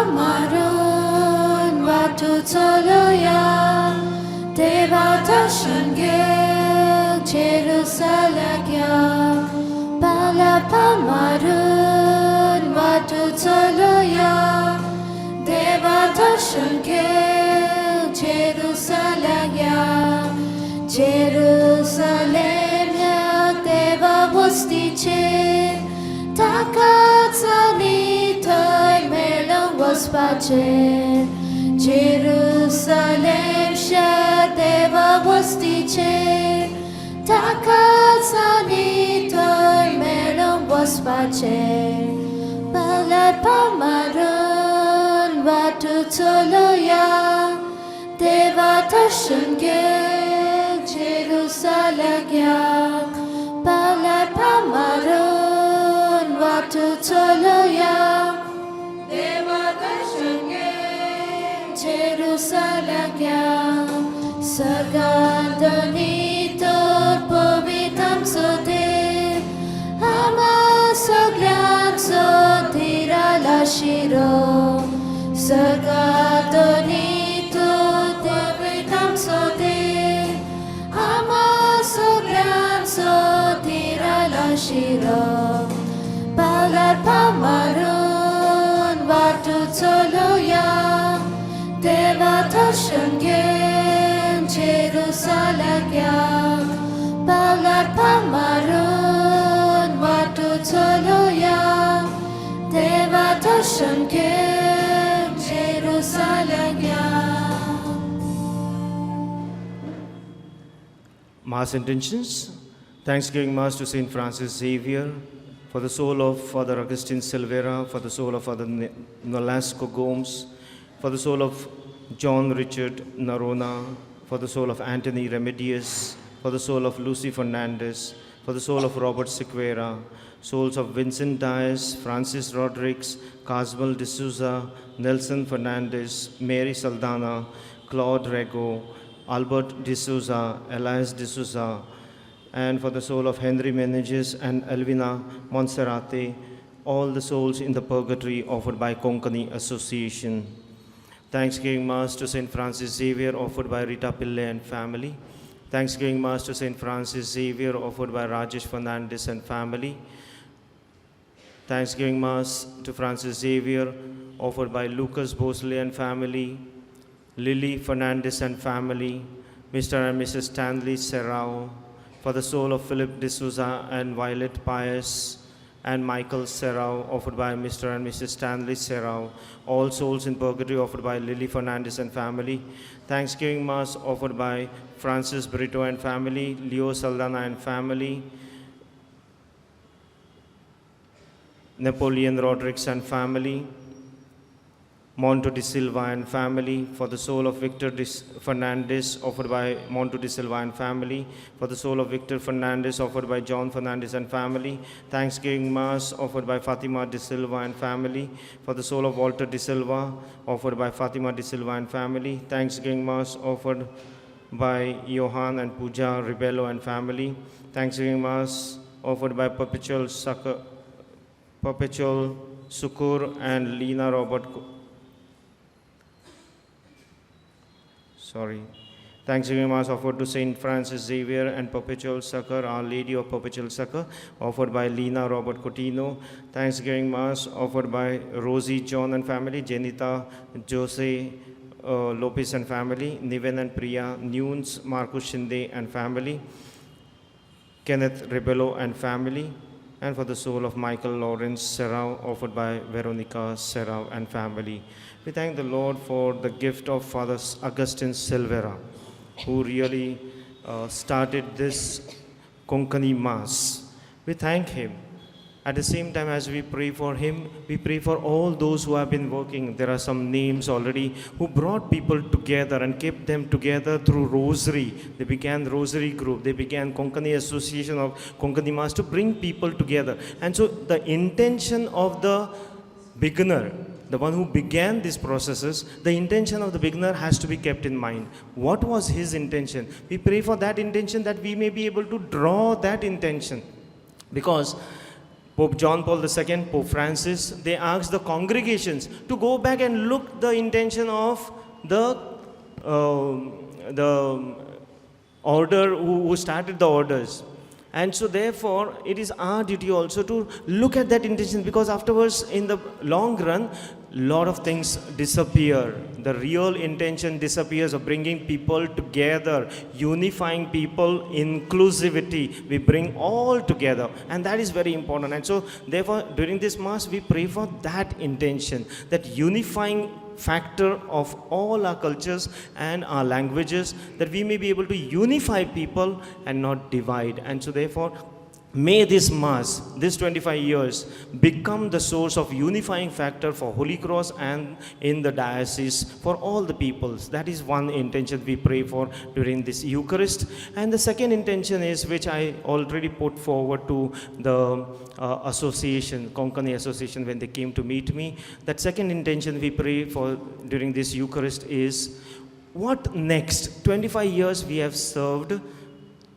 Pamaron Vatutoloya Deva Dashangel Jerusalem Pala Pamaron Vatutoloya Deva Dashangel Jerusalem Jerusalem Deva Vostiche Takat Sanitoy Melon Vospache Jerusalem Deva Vostiche Takat Sanitoy Melon Vospache Palat Pamaron Vatutoloya Deva Tashangel Jerusalem Palat Pamaron Vatutoloya Deva Tashangel Jerusalem Sargadanitor Povitam Sote Hama Soglam Sotira Lashiro Sargadanitor Povitam Sote Hama Soglam Sotira Lashiro Palat Pamaron Vatutoloya Deva Tashangel Jerusalem Palat Pamaron Vatutoloya Deva Tashangel Jerusalem. Mass intentions. Thanksgiving Mass to Saint Francis Xavier, for the soul of Father Augustine Silvera, for the soul of Father Nolasco Gomes, for the soul of John Richard Narona, for the soul of Anthony Remedios, for the soul of Lucy Fernandez, for the soul of Robert Sequeira, souls of Vincent Dias, Francis Rodriguez, Caswell D'Souza, Nelson Fernandez, Mary Saldana, Claude Rego, Albert D'Souza, Elias D'Souza, and for the soul of Henry Meneges and Elvina Monserrate, all the souls in the purgatory offered by Konkani Association. Thanksgiving Mass to St. Francis Xavier offered by Rita Pillai and family. Thanksgiving Mass to St. Francis Xavier offered by Rajesh Fernandez and family. Thanksgiving Mass to Francis Xavier offered by Lucas Bosley and family, Lily Fernandez and family, Mr. and Mrs. Stanley Serrao, for the soul of Philip D'Souza and Violet Pius and Michael Serrao, offered by Mr. and Mrs. Stanley Serrao, all souls in purgatory offered by Lily Fernandez and family. Thanksgiving Mass offered by Francis Brito and family, Leo Saldana and family, Napoleon Rodriguez and family, Monto de Silva and family, for the soul of Victor Fernandez, offered by Monto de Silva and family, for the soul of Victor Fernandez, offered by John Fernandez and family. Thanksgiving Mass offered by Fatima de Silva and family, for the soul of Walter de Silva, offered by Fatima de Silva and family. Thanksgiving Mass offered by Johan and Pooja Ribello and family. Thanksgiving Mass offered by Perpetual Sukur and Lena Robert. Thanksgiving Mass offered to Saint Francis Xavier and Perpetual Succor, Our Lady of Perpetual Succor, offered by Lena Robert Cotino. Thanksgiving Mass offered by Rosie John and family, Jenita Jose Lopez and family, Niven and Priya, Nunes Marcus Shinde and family, Kenneth Rebello and family, and for the soul of Michael Lawrence Serrao, offered by Veronica Serrao and family. We thank the Lord for the gift of Father Augustine Silvera, who really started this Konkani Mass. We thank him. At the same time, as we pray for him, we pray for all those who have been working. There are some names already who brought people together and kept them together through Rosary. They began Rosary Group. They began Konkani Association of Konkani Mass to bring people together. And so the intention of the beginner, the one who began these processes, the intention of the beginner has to be kept in mind. What was his intention? We pray for that intention, that we may be able to draw that intention. Because Pope John Paul II, Pope Francis, they asked the congregations to go back and look the intention of the order who started the orders. And so therefore, it is our duty also to look at that intention, because afterwards, in the long run, lot of things disappear. The real intention disappears of bringing people together, unifying people, inclusivity. We bring all together, and that is very important. And so therefore, during this Mass, we pray for that intention, that unifying factor of all our cultures and our languages, that we may be able to unify people and not divide. And so therefore, may this Mass, this 25 years, become the source of unifying factor for Holy Cross and in the diocese for all the peoples. That is one intention we pray for during this Eucharist. And the second intention is, which I already put forward to the association, Konkani Association, when they came to meet me. That second intention we pray for during this Eucharist is, what next? 25 years we have served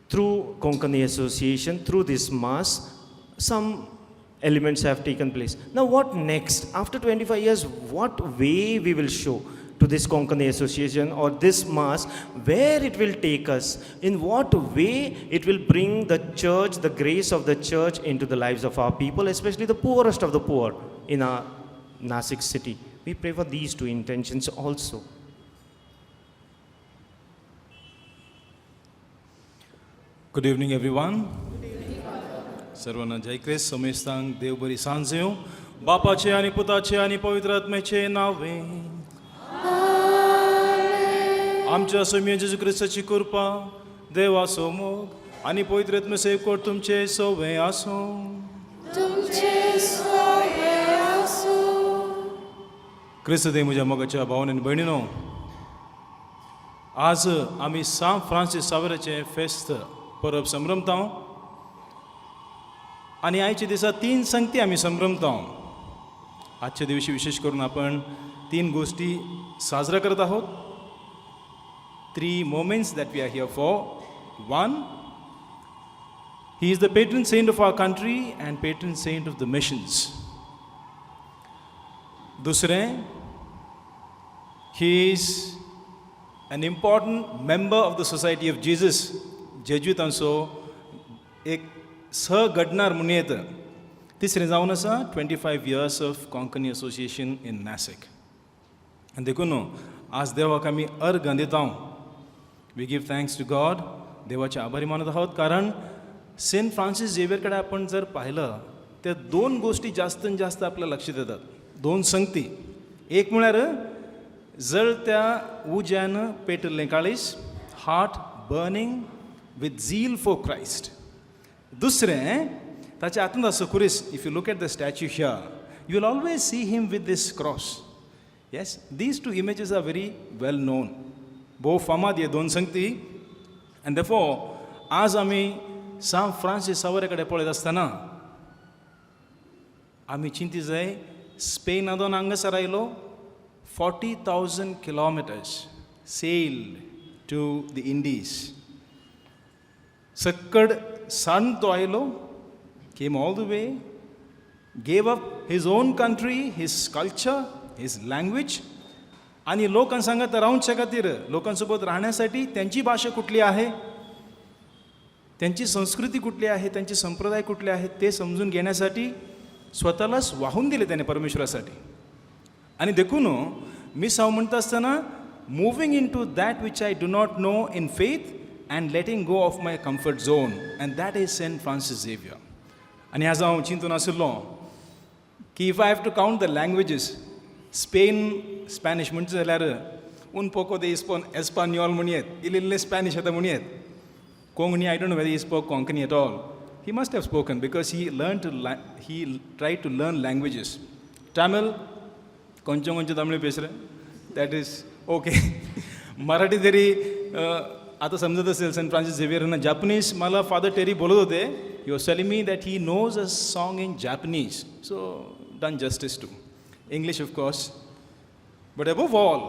through Konkani Association, through this Mass, some elements have taken place. Now what next? After 25 years, what way we will show to this Konkani Association or this Mass, where it will take us, in what way it will bring the Church, the grace of the Church into the lives of our people, especially the poorest of the poor in our Nasik city. We pray for these two intentions also. Good evening, everyone. सर्वांना जय ख्रिस्त. समेस्तांक देव बरी सांज येवं. बापाचे आणि पुताचे आणि पवित्र आत्म्याचे नावे. आमच्या स्वामी जेजू ख्रिस्ताची कृपा, देवाचो मोग आणि पवित्र आत्मे सेवकोट तुमचे सोबे आसो. तुमचे सोबे आसो. ख्रिस्त देव म्हज्या मोगाच्या भावांनी आनी भयणीनो, आज आमी सान फ्रांसीस सावेराचें फेस्त परब संभ्रमता. आणि आयच्या दिसा 3 संगती आमी संभ्रमता. आजच्या दिवशी विशेष करून आपण 3 गोष्टी साजरा करत आहोत. 3 moments that we are here for. 1, he is the patron saint of our country and patron saint of the missions. 2, he is an important member of the Society of Jesus. जेजुतांचो एक सहघडणार म्हणून येतं. 3 जावन आसा 25 years of Konkani Association in Nasik. आनी देखून आज देवाक आमी अर्घ दिता. We give thanks to God. देवाचे आभारी मानत आहोत, कारण सेंट फ्रांसीस झेवियर कडेन आपण जर पाहिलं तर 2 गोष्टी जास्तीत जास्त आपल्या लक्षात येतात. 2 संगती. एक म्हळ्यार जळत्या उज्यान पेटल्लें काळीज, heart burning with zeal for Christ. दुसरें, ताच्या हातूंत आसा खुरीस. If you look at the statue here, you will always see him with this cross. Yes, these 2 images are very well known. भोव फामाद हे 2 संगती. And therefore, आज आमी सान फ्रांसीस सावेरा कडेन पळयत आसतना आमी चिंती जाय, स्पेनादोन हांगासर आयलो, 40,000 kilometers sailed to the Indies. Sakkad son to ailo, came all the way, gave up his own country, his culture, his language, आणि लोकांक सांगत रावच्या खातीर, लोकांसोबत राहण्यासाठी त्यांची भाषा कुठली आहे, त्यांची संस्कृती कुठली आहे, त्यांचे संप्रदाय कुठले आहेत ते समजून घेण्यासाठी स्वतःलाच वाहून दिले त्याने परमेश्वरासाठी. आणि देखून मी साव म्हणत असताना, moving into that which I do not know in faith and letting go of my comfort zone, and that is Saint Francis Xavier. And as I चिंतून आशिल्लो की if I have to count the languages, Spanish म्हणचे जाल्यार un poco de español म्हणयेत, इल्ले Spanish आता म्हणयेत. Konkani, I don't know whether he spoke Konkani at all. He must have spoken, because he tried to learn languages. Tamil, koncham koncham Tamil pesre, that is okay. Marathi तरी आता समजत असेल. Saint Francis झेवियरना Japanese मला Father Terry बोलत होते. He was telling me that he knows a song in Japanese, so done justice to English of course. But above all,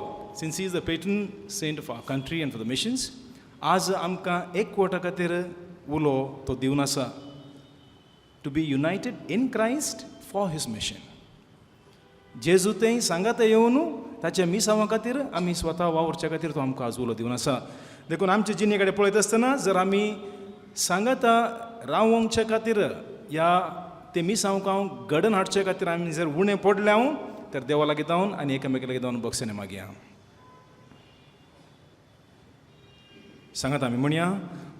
since he is the patron saint of our country and for the missions, आज आमकां एक वोटा खातीर उलो तो दिवन आसा. to be united in Christ for his mission. जेजू तें सांगात येवन ताच्या मिसांवा खातीर आमी स्वता वावरच्या खातीर तो आमकां आजूलो दिवन आसा. देखून आमच्या जिणे कडेन पळयत आसतना जर आमी सांगाता रावोंकच्या खातीर या ते मिसांवकां घडण हाडच्या खातीर आमी जर उणें पडल्या तर देवा लागीं जावन आनी एकामेका लागीं जावन बक्षणे मागया. सांगात आमी म्हणया,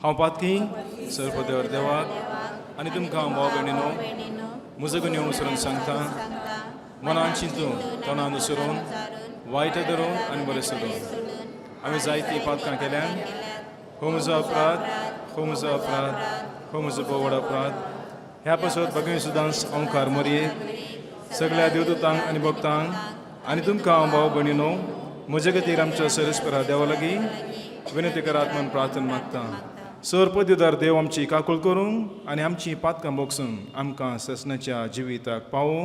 हांव पातकी सर्वदेवर देवाक आनी तुमकां भाव भयणीनो म्हजो गुन्यांव विसरून सांगता, मनान चिंतून तोंडान विसरून वायट धरून आनी बरें सोडून आमी जायतीं पातकां केल्यान हो म्हजो अपराध, हो म्हजो अपराध, हो म्हजो बोवड अपराध. ह्या पासत भगिनी सुद्दां ओंकार मोरये सगळ्या देवदूतांक आनी भक्तांक आनी तुमकां हांव भाव भयणीनो म्हजे खातीर आमच्या सर्वेस्परा देवा लागीं विनंती करात म्हूण प्रार्थना मागता. सर्पदिदार देव आमची काकूळ करूं आनी आमची पातकां बोगसून आमकां ससनाच्या जिविताक पावूं.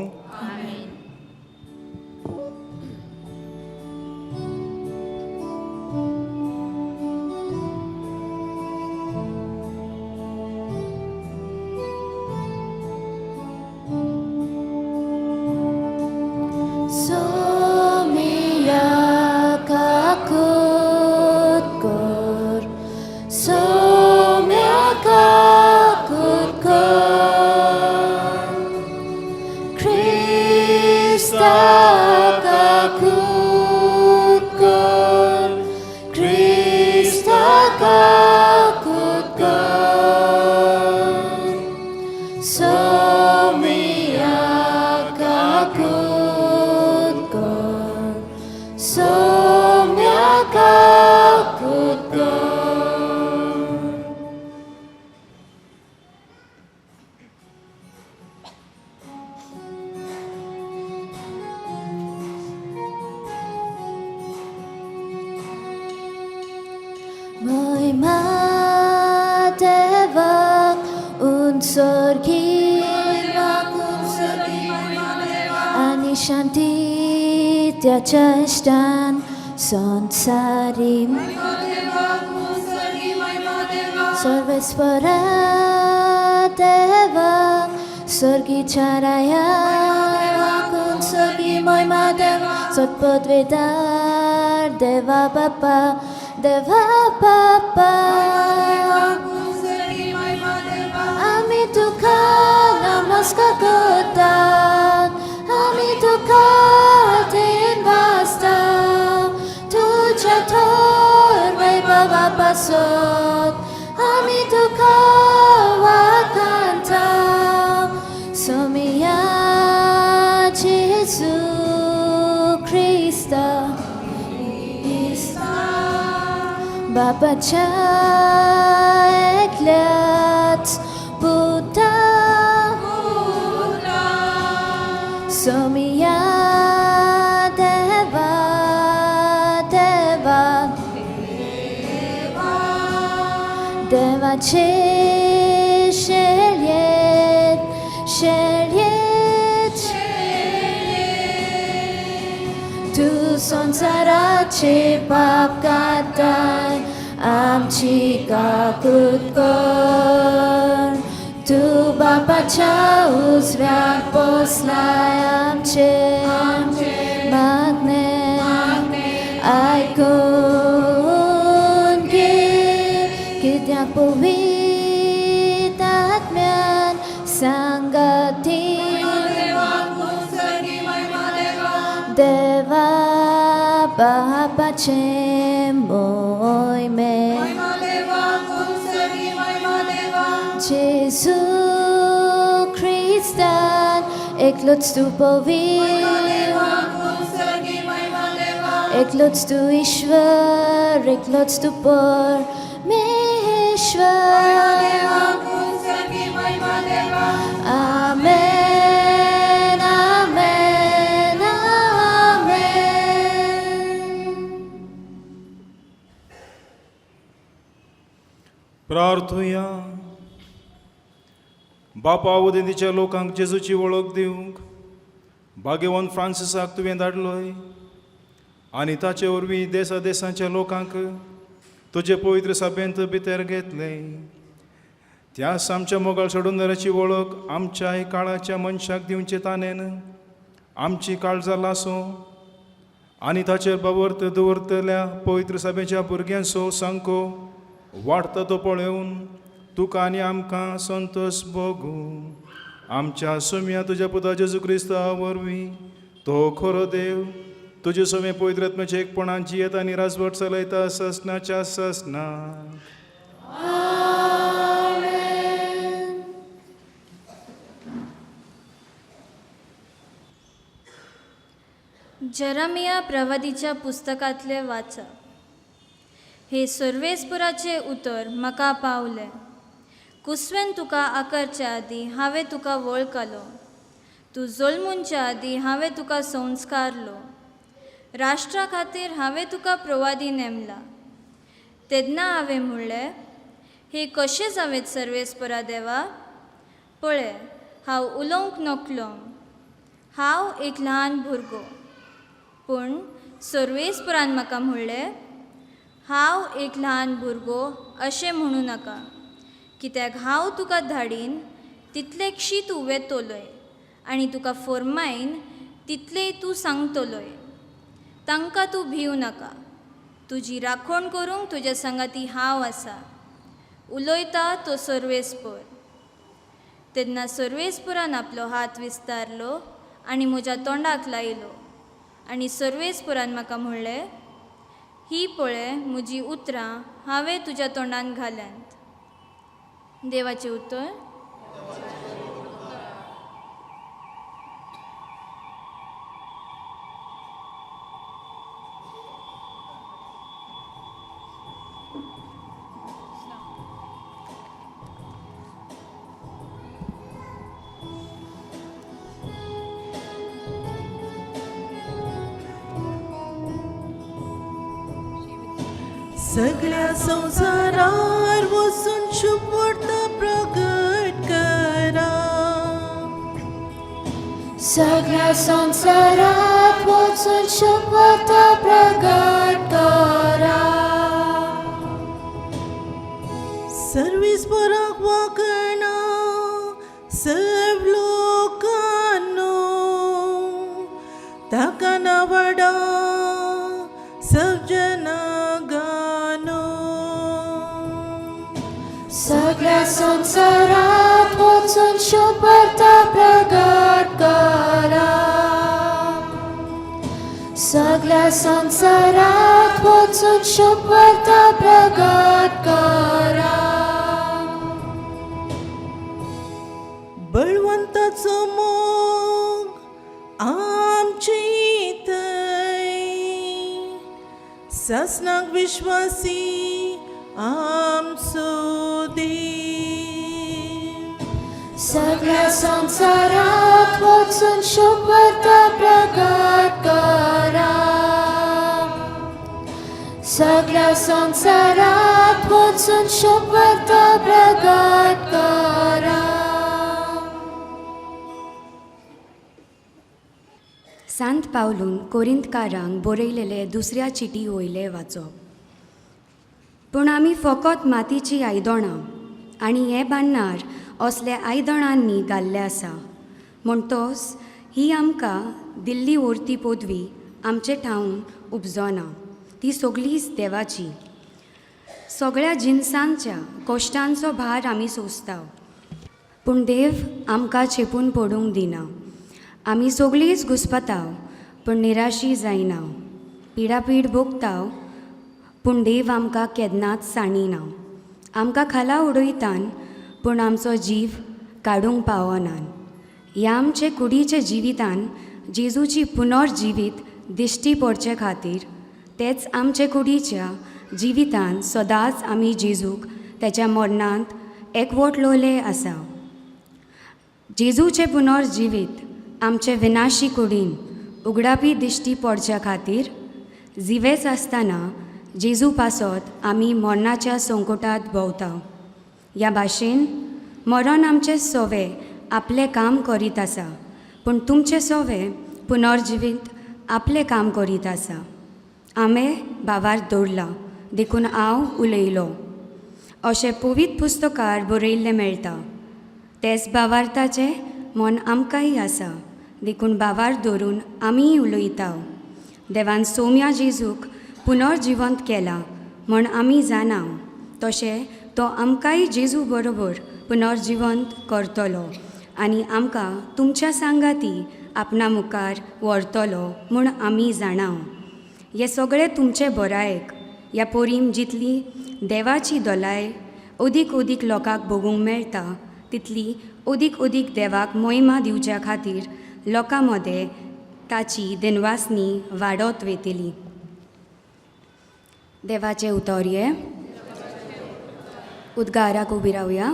Shanti Tyachashtan Sansarim Sarvespara Deva Sargi Charaya Vakun Sargi Moima Deva Satpadvedar Deva Bapa Deva Bapa Amituka Namaskar Kotan Amituka Din Vasta Tuja Tor Vaibhava Pasot Amituka Vakanta Somiya Jesu Krista Baba Cha Eklat Buddha Somiya Deva Deva Deva Che Shelyet Shelyet Tu Sansarache Pap Katai Amchi Kakutkor Tu Baba Chaus Vyak Poslai Amche Magne Aikun Kityak Puvit Atmyan Sangati Deva Baba Chemoy Me Jesu Christan Eklots tu povir Eklots tu Ishwar Eklots tu por Meshwar Amen Amen Amen. प्रार्थुया. बापा उदेंतीच्या लोकांक जेजूची वळख दिवंक भाग्यवान फ्रांसिसाक तुवें धाडलोय आनी ताचे वरवीं देसा देशांच्या लोकांक तुजे पवित्र सभेंत भितर घेतले. त्यास आमच्या मोगाळ सोडूनदाराची वळख आमच्या हे काळाच्या मनशाक दिवचे तानेन आमची काळजां लासो आनी ताचेर बावर्त दवरतल्या पवित्र सभेच्या भुरग्यांचो सांको वाडता तो पळोवन तुका आनी आमकां संतोश भोगू आमच्या सुम्या तुज्या पुता जेजू क्रिस्ता वरवीं तो खरो देव तुजे सोमे पवित्रात्म्याचे एकपणान जियेत आनी राजवट चलयता ससनाच्या ससना. जरमिया प्रवादीच्या पुस्तकांतले वाचा. हे सर्वेस्पुराचे उतर म्हाका पावले. कुसवेन तुका आकारच्या आदी हांवें तुका वळखलो. तूं जल्मूनच्या आदी हांवें तुका संस्कारलो. राष्ट्रा खातीर हांवें तुका प्रवादी नेमला. तेन्ना हांवें म्हणलें, हे कशें जावेत सर्वेस्परा देवा? पळय, हांव उलोवंक नकलो. हांव एक ल्हान भुरगो. पूण सर्वेस्परान म्हाका म्हणलें, हांव एक ल्हान भुरगो अशें म्हणूं नाका, कित्याक हांव तुका धाडीन तितलेकशी तूं वेतोलय आनी तुका फर्मायन तितलेय तूं सांगतलोय. तांकां तूं भिवू नाका. तुजी राखण करूंक तुज्या सांगाती हांव आसा. उलयता तो सर्वेस्पर. तेन्ना सर्वेस्परान आपलो हात विस्तारलो आनी म्हज्या तोंडाक लायलो. आनी सर्वेस्परान म्हाका म्हणलें, ही पळय म्हजी उतरां हांवें तुज्या तोंडान घाल्यांत. देवाचें उतर. सगळ्या संसारार वचून शुभवार्ता प्रगट करा. सगळ्या संसारात वचून शुभवार्ता प्रगट करा. सर्वेस्पराक वाकणा सर्व लोकांनो ताका नावाडा सब जना गानो. सगळ्या संसारात वचून शुभवार्ता प्रगट करा. सगळ्या संसारात वचून शुभवार्ता प्रगट करा. बळवंताचो मोग आमचे थंय. सासनाक विश्वासी आमचो देव. सगळ्या संसारात वचून शुभवार्ता प्रगट करा. सगळ्या संसारात वचून शुभवार्ता प्रगट करा. सांत पावलून कोरिंतकारांक बरयलेले दुसऱ्या चिटी वयले वाचप. पूण आमी फकत मातीची आयदनां आनी हे बांदणार असले आयदनांनी घाल्ले आसा. म्हणटोच ही आमकां दिल्ली व्हरती पदवी आमचे ठावन उपजना. ती सगळीच देवाची. सगळ्या जिन्सांच्या कश्टांचो भार आमी सोंसता. पूण देव आमकां चेपून पडूंक दिना. आमी सगळींच घुस्पताव पूण निराशी जायना. पिडापीड भोगताव पूण देव आमकां केन्नाच साणिना. आमकां खाला उडयतान पूण आमचो जीव काडूंक पावनान. ह्या आमचे कुडीचे जिवितान जेजूची पुनर्जिवीत दिश्टी पडचे खातीर तेच आमचे कुडीच्या जिवितान सदांच आमी जेजूक तेच्या मरणांत एकवटलोले आसा. जेजूचे पुनर्जिवीत आमचे विनाशी कुडीन उगडापी दिश्टी पडच्या खातीर जिवेच आसतना जेजू पासत आमी मरणाच्या संकटांत भोंवता. ह्या भाशेन मरण आमचे सोवे आपले काम करीत आसा पूण तुमचे सोवे पुनर्जिवीत आपले काम करीत आसा. आमे भावार दवरला देखून हांव उलयलो. अशें पवित्र पुस्तकार बरयल्लें मेळटा. तेच भावार्थाचें मन आमकांय आसा, देखून भावार्थ धरून आमीय उलयता. देवान सौम्या जेजूक पुनर्जिवंत केला म्हण आमी जाणा, तशें तो आमकांय जेजू बरोबर पुनर्जिवंत करतलो आनी आमकां तुमच्या सांगाती आपणा मुखार व्हरतलो म्हूण आमी जाणा. हे सगळें तुमचे बरायक. ह्या पोरीम जितली देवाची दोलाय अदीक लोकांक भोगूंक मेळटा, तितली अदीक देवाक मोहिमा दिवच्या खातीर लोकां मदें ताची दिनवासनी वाडत वेतली. देवाचे उतोर्ये उद्गाराक उबी रावया.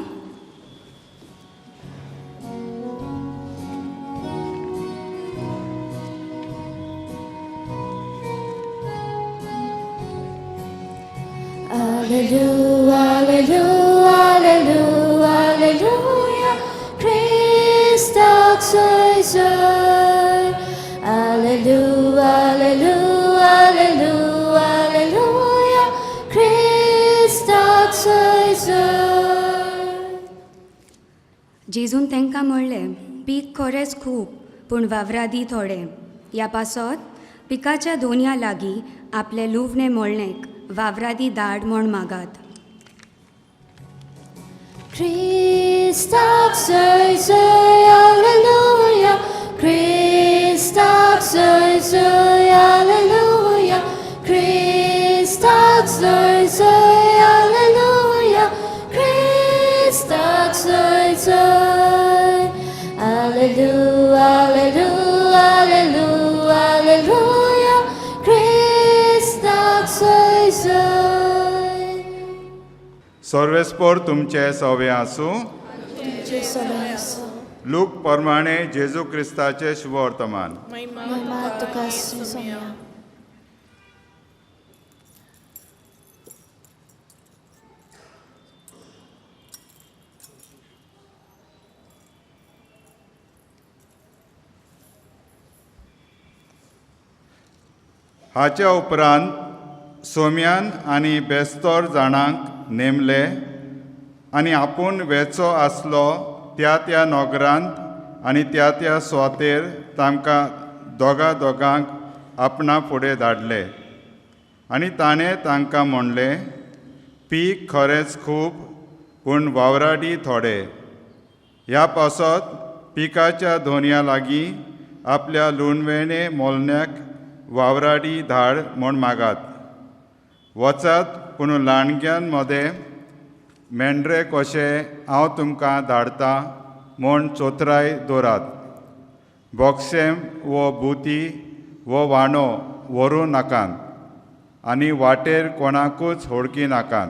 Alleluia, alleluia, alleluia, alleluia, Christus soy. Alleluia, alleluia, alleluia, alleluia, Christus soy. जेजून तांकां म्हणलें, पीक खरेंच खूब पूण वावरादी थोडे. ह्या पासत पिकाच्या दोनया लागीं आपले लुवणे मोळणेक वावरादी धाड म्हूण मागात. Christus soy, alleluia, Christus soy, alleluia, Christus soy, alleluia, Christus soy, alleluia, alleluia, alleluia, alleluia, Christus soy. सर्वेस्पोर तुमचे सवे आसूं. लूक प्रमाणे जेजू क्रिस्ताचे शुभ वर्तमान. महिमा तुका सोम्या. हाच्या उपरांत सोम्यान आनी बेस्तोर जाणांक नेमले आनी आपूण वेचो आसलो त्या नोगरांत आनी त्या सुवातेर तांकां दोगांक आपणा फुडें धाडले. आनी ताणें तांकां म्हणलें, पीक खरेंच खूब पूण वावराडी थोडे. ह्या पासत पिकाच्या दोनया लागीं आपल्या लुणवेणे मोलण्याक वावराडी धाड म्हूण मागात. वचात पूण ल्हानग्यां मदें मेंढरे कशें हांव तुमकां धाडटां म्हूण चोत्राय दवरात. बोक्सेम वो बुती वो वांडो व्हरूं नाकात आनी वाटेर कोणाकूच होडकी नाकात.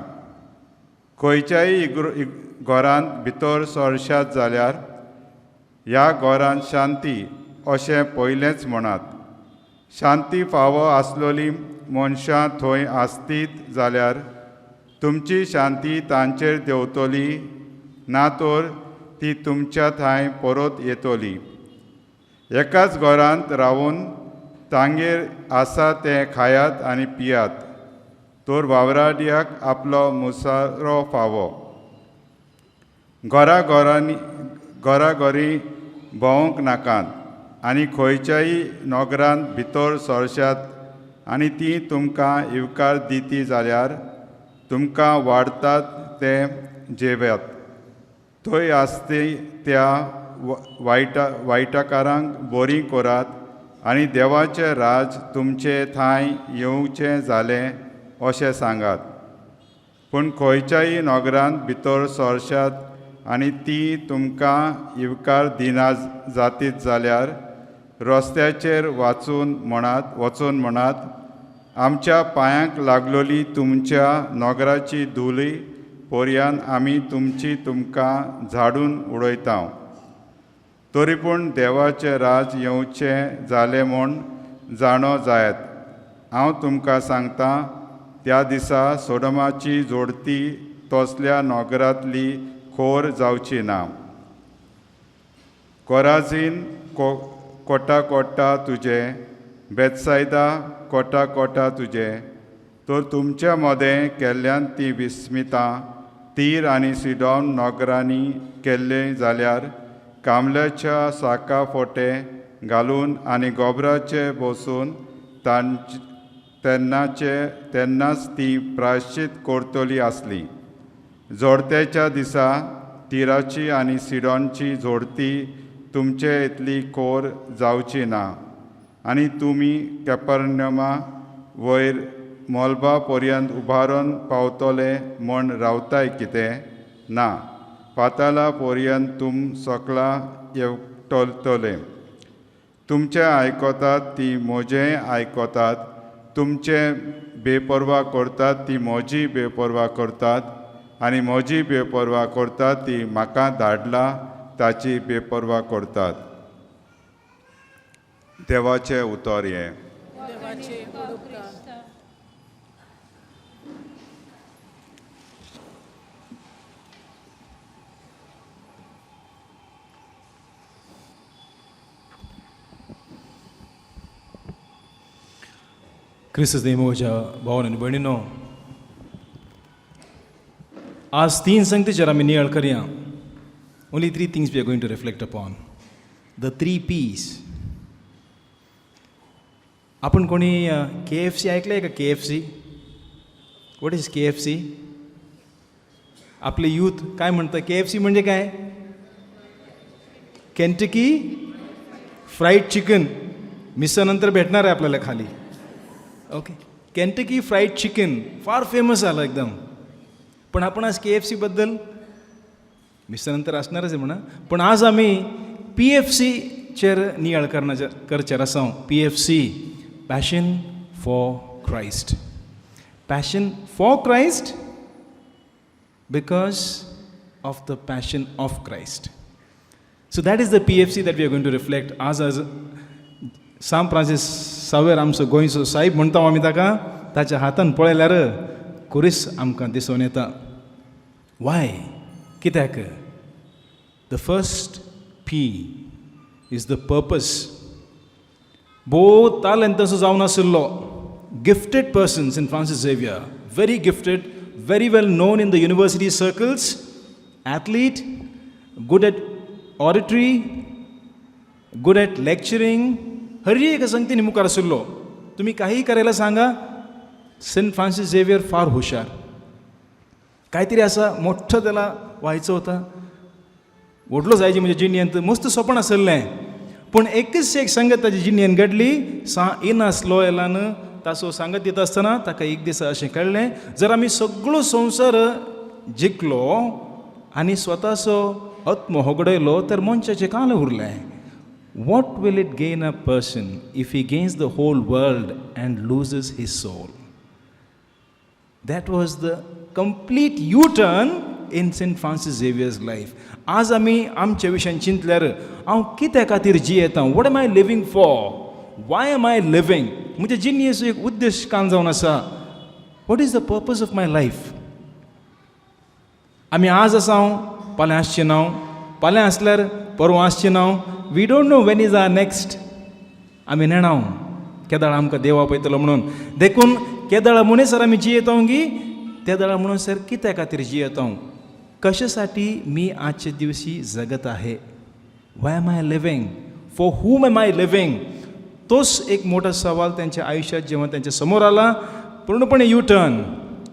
खंयच्याय घरांत भितर सरशात जाल्यार ह्या घरांत शांती अशें पयलेंच म्हणात. शांती फावो आसलोली मनशां थंय आसतीत जाल्यार तुमची शांती तांचेर देंवतली, ना तर ती तुमच्या थंय परत येतली. एकाच घरांत रावून तांगेर आसा तें खायात आनी पियात, तर वावराड्याक आपलो मुसारो फावो. घराघरी भोंवूंक नाकात आनी खंयच्याय नोगरांत भितर सरशात आनी ती तुमकां इवकार दिती जाल्यार तुमकां वाडटात ते जेव्यात. थंय आसती त्या वायटाकारांक बरी करात आनी देवाचें राज तुमचे थंय येवचें जालें अशें सांगात. पूण खंयच्याय नोगरांत भितर सरशात आनी ती तुमकां इवकार दिना जातीत जाल्यार रस्त्याचेर वचून म्हणात, आमच्या पांयांक लागलोली तुमच्या नोगराची धुली पर्यान आमी तुमकां झाडून उडयता. तरी पूण देवाचें राज येवचें जालें म्हूण जाणो जायत. हांव तुमकां सांगतां, त्या दिसा सोडोमाची जोडती तसल्या नोगरांतली खोर जावची ना. कोराझीन कोटा तुजे, बेतसायदा कोटा तुजे, तर तुमच्या मदें केल्ल्यान ती विस्मितां तीर आनी सिडॉन नगरांनी केल्ले जाल्यार कामल्याच्या साका फोटे घालून आनी गोबराचे बसून तेन्नाच ती प्रायश्चित करतली आसली. जोडतेच्या दिसा तिराची आनी सिडॉनची जोडती तुमचे इतली कोर जावची ना. आनी तुमी कॅपर्नमा वयर मोलबा पर्यंत उबारून पावतले म्हूण रावताय कितें? ना, पाताला पर्यंत तुम सकला येवतले. तुमचे आयकतात ती म्हजें आयकतात, तुमचे बेपरवा करतात ती म्हजी बेपरवा करतात, आनी म्हजी बेपरवा करतात ती म्हाका धाडला ताची बेपरवा करतात. देवाचें उतर हें. क्रिस्तस देवाच्या भावान आनी भयणीनो, आज 3 संगतीचेर आमी नियाळ करया. Only 3 things we are going to reflect upon. The 3 P's. आपण कोणी KFC ऐकलंय का? KFC. What is KFC? आपले यूथ काय म्हणतं? KFC म्हणजे काय? Kentucky fried chicken. मिसळनंतर भेटणार आहे आपल्याला खाली. ओके, केंटकी फ्राईड चिकन फार फेमस आलं एकदम. पण आपण आज KFC बद्दल मिसळनंतर असणारच आहे म्हणा, पण आज आम्ही PFC चेर नियाळ करचेर आसा. PFC, passion for Christ. Passion for Christ because of the passion of Christ. So that is the PFC that we are going to reflect. आज सांत फ्रांसीस सावेर आमचो गोंयचो साहेब म्हणटा आमी ताका, ताच्या हातान पळयल्यार खुरीस आमकां दिसून येता. वाय? कित्याक? The first P is the purpose. बोथ तालंताचो जावन आशिल्लो, gifted persons in Francis Xavier, very gifted, very well known in the university circles, athlete, good at auditory, good at lecturing, हर एका संगतीने मुखार आशिल्लो. तुम्ही काहीही करायला सांगा, सेंट फ्रांसीस झेवियर फार हुशार. काहीतरी असा मोठं त्याला व्हायचं होतं, व्हडलो जायची म्हणजे जिणयेंत मस्त स्वप्न आसलें. पूण एकच एक संगत ताची जिणयेन घडली. इनास लोयलान ताचो सांगत दिता आसतना ताका एक दीस अशें कळ्ळें, जर आमी सगळो संवसार जिखलो आनी स्वताचो आत्मो होगडयलो तर मनशाचें काल उरलें. What will it gain a person if he gains the whole world and loses his soul? That was the complete U-turn in St. Francis Xavier's life. आज आमी आमच्या विशयान चिंतल्यार हांव कित्या खातीर जियेता? What am I living for? Why am I living? म्हणजे जिणेचो एक उद्देश काम जावन आसा. What is the purpose of my life? आमी आज आसां, फाल्यां आसचें ना, फाल्यां आसल्यार परवां आसचें ना. We don't know when is our next. आमी नेणाव केदाळ आमकां देवा पळयतलो म्हणून. देखून केदाळ मनीसर आमी जियेता गी, तेदाळ म्हणून सर कित्या खातीर जियेता? कशासाठी मी आजचे दिवशी जगत आहे? Why am I living? For whom am I living? तोच एक मोठा सवाल त्यांच्या आयुष्यात जेव्हा त्यांच्या समोर आला, पूर्णपणे यू-टर्न.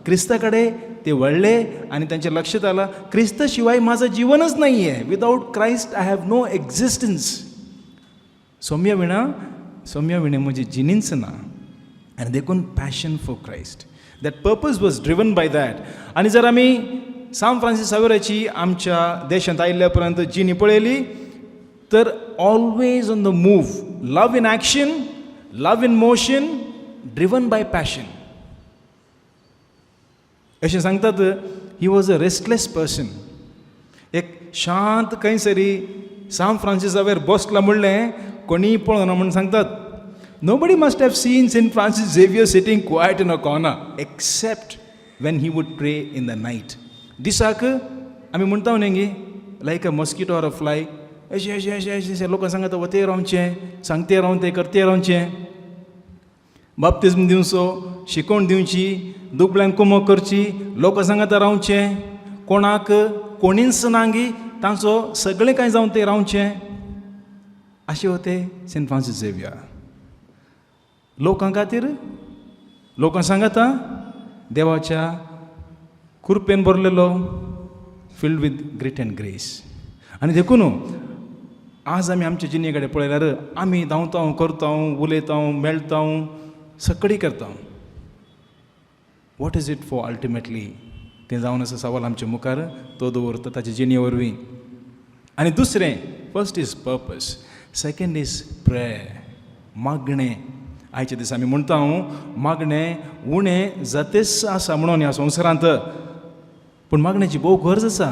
ख्रिस्ताकडे ते वळले आणि त्यांच्या लक्षात आलं, ख्रिस्ताशिवाय माझं जीवनच नाही आहे. Without Christ I have no existence. सौम्य विणे म्हणजे जिनींच ना. आणि देखून passion for Christ, that purpose was driven by that. आणि जर आम्ही सांत फ्रांसीस सावेराची आमच्या देशांत आयिल्ल्यापर्यंत जिणी पळयली तर always on the move, love in action, love in motion, driven by passion. अशें सांगतात, he was a restless person. एक शांत खंयसरी सांत फ्रांसीस सावेर बसला म्हणलें कोणीय पळोवना म्हणून सांगतात. Nobody must have seen St. Francis Xavier sitting quiet in a corner except when he would pray in the night. दिसाक आमी म्हणटा न्ही like a mosquito or a fly, अशें अशें अशें अशें लोकां सांगता वते रावचें, सांगते रावन तें करते रावचें, बाप्तिस्म दिवचो, शिकोवण दिवची, दुबळ्यांक कुमो करची, लोकां सांगता रावचें, कोणाक कोणीच नांगी तांचो सगळें कांय जावन ते रावचें अशें होते सेंट फ्रांसीस झेवियर. लोकां खातीर लोकां सांगता देवाच्या कृपेन भरलेलो, filled with great and grace. आनी देखून आज आमी आमचे जिणे कडेन पळयल्यार आमी धांवता करता उलयता मेळटा सगळी करता. What is it for ultimately तें जावन आसा सवाल आमच्या मुखार तो दवरता ताचे जिणे वरवीं. आनी दुसरें, first is purpose, second is prayer, मागणें. आयचे दीस आमी म्हणटा मागणें उणें जातेच आसा म्हणून ह्या संवसारांत, पूण मागण्याची भोव गरज आसा.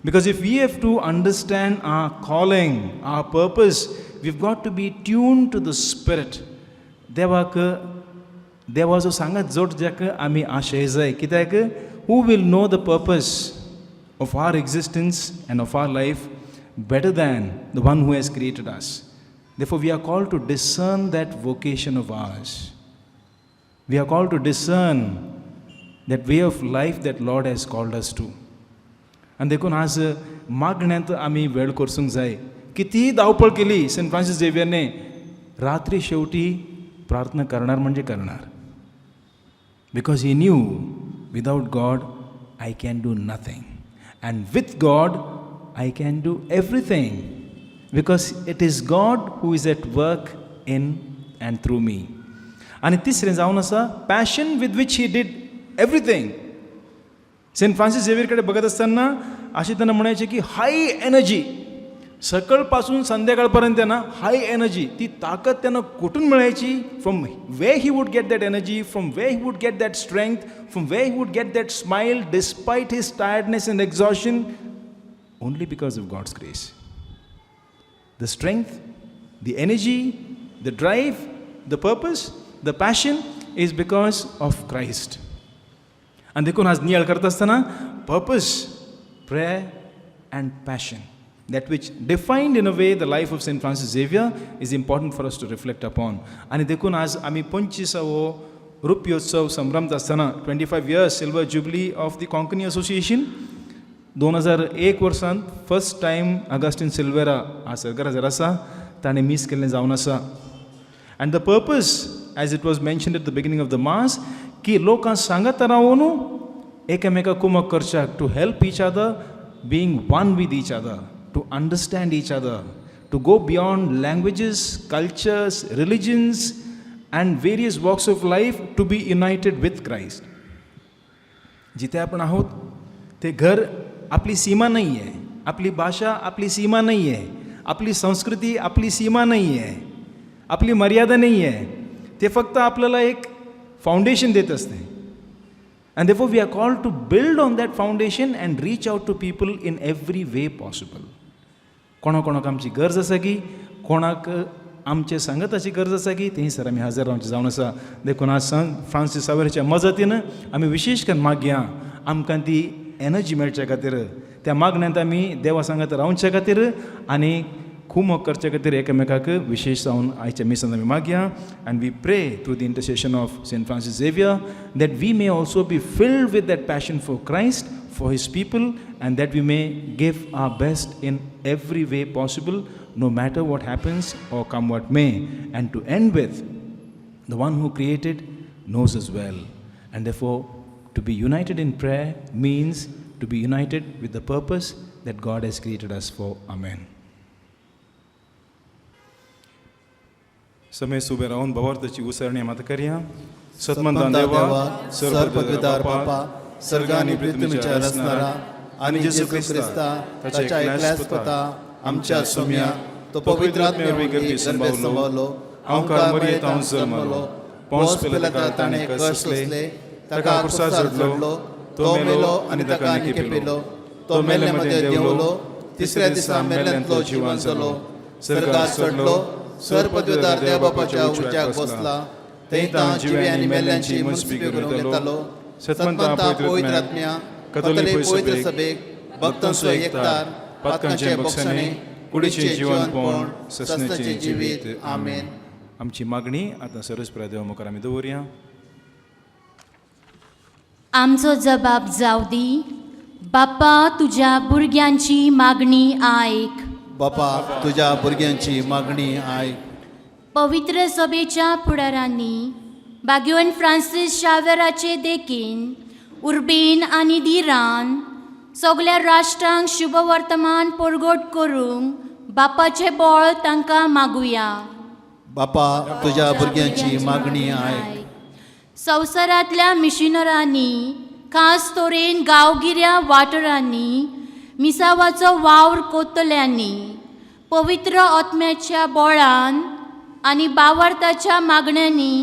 Because if we have to understand our calling, our purpose, we have got to be tune to the spirit. देवाचो सांगत जोड जाका आमी आशय जाय. कित्याक who will know the purpose of our existence and of our life better than the one who has created us. Therefore, we are called to discern that vocation of ours. We are called to discern that way of life that Lord has called us to. आणि देखून आज मागण्यांत आमी वेळ करसूंक जाय. किती धावपळ केली Saint Francis झेवियरने, रात्री शेवटी प्रार्थना करणार म्हणजे करणार. Because he new without God I can do nothing, and with God I can do everything, because it is God who is at work in and through me. आणि तिसरें जावन आसा passion with which he did everything. Saint Francis Xavier कडेन बघत असताना अशें त्यांना म्हणायचे की हाय एनर्जी, सकळ पासून संध्याकाळ पर्यंत त्यांना हाय एनर्जी, ती ताकद त्यांना कुठून मिळायची, from way he would get that energy, from way he would get that strength, from way he would get that smile despite his tiredness and exhaustion. Only because of God's grace. The strength, the energy, the drive, the purpose, the passion is because of Christ. And देखून आज नियाळ करता आसतना purpose, prayer and passion, that which defined in a way the life of Saint Francis Xavier, is important for us to reflect upon. आणि देखून आज आमी 25वो रुप्योत्सव संभ्रमत आसतना 25 years silver jubilee of the Konkani Association. 2001 वर्सान फर्स्ट टायम अगस्टीन सिल्वेरा हा सरकार आसा ताणें मीस केल्लें जावन आसा. And the purpose as it was mentioned at the beginning of the mass, की लोकांक सांगत रावून एकामेकाक कुमक करच्याक, to help each other, being one with each other, to understand each other, to go beyond languages, cultures, religions and various walks of life, to be united with Christ. जिथे आपण आहोत ते घर आपली सीमा नाही आहे, आपली भाषा आपली सीमा नाही आहे, आपली संस्कृती आपली सीमा नाही आहे, आपली मर्यादा नाही आहे. ते फक्त आपल्याला एक फाउंडेशन देत असते. And therefore we are called to build on that foundation and reach out to people in every way possible. कोणाक आमची गरज आसा की, कोणाक आमचे संगताची गरज आसा की, थंयसर आमी हजर रावचे जावन आसा. देखून आज संत फ्रांसीस झेवियरच्या मजतीन आमी विशेष करून मागया आमकां ती एनर्जी मेळच्या खातीर, त्या मागण्यांत आमी देवा सांगात रावच्या खातीर आनी खूब करच्या खातीर एकामेकाक विशेश जावन आयच्या मिसांत आमी मागया. And we pray through the intercession of Saint Francis Xavier that we may also be filled with that passion for Christ, for his people, and that we may give our best in every way possible, no matter what happens or come what may. And to end with, the one who created knows us well, and therefore to be united in prayer means to be united with the purpose that God has created us for. Amen. समय सुबह राहून भवार्थाची उसरणी मात करया. सतमंता देवा, सर्वपदविदार बापा, सर्ग आणि पृथ्वीच्या रचणारा आणि जेजू ख्रिस्ता ताच्या एकल्याच पुता आमच्या सोम्या तो पवित्र आत्म्यावरवी संभावलो, अवकार मरियेंत हांव जल्मलो, पोंस पिलाता ताणें कश्ट सोंसले, ताका क्रुसार चडलो, तो मेलो आनी ताका केपिलो, तो मेले मध्ये देंवलो, तिसऱ्या दिसा मेल्यांतलो जिवंत जालो, सर्गाक चडलो, सर्वपदविदार देव बापाच्या उज्याक बसला, थंय जिवे आनी मेल्यांची मुसबी करून येतालो. सतमंता पवित्र आत्म्या, कथोलिक पवित्र सभेक, भक्तांचो एकतार, पातकांचे बक्षणे, कुडीचे जीवनपण, ससण्याचे जिवीत. आमेन. आमची मागणी आतां सरस्वती देवा मुखार आमी दवरया. आमचो जबाब जाव दी, बाप्पा तुझ्या भुरग्यांची मागणी आयक. बापा तुझ्या भुरग्यांची मागणी आयक. पवित्र सभेच्या फुडाऱ्यांनी बागयोन फ्रांसीस शावेराचे देखीन उर्बेन आनी धीरान सगळ्या राष्ट्रांक शुभ वर्तमान परगट करूंक बापाचे बळ तांकां मागुया. बापा तुझ्या भुरग्यांची मागणी आयक. संवसारांतल्या मिशनरांनी खास तरेन गांवगिऱ्या वाठारांनी मिसावाचो वावर कोत्तल्यांनी पवित्र आत्म्याच्या बळान आनी भावार्थाच्या मागण्यांनी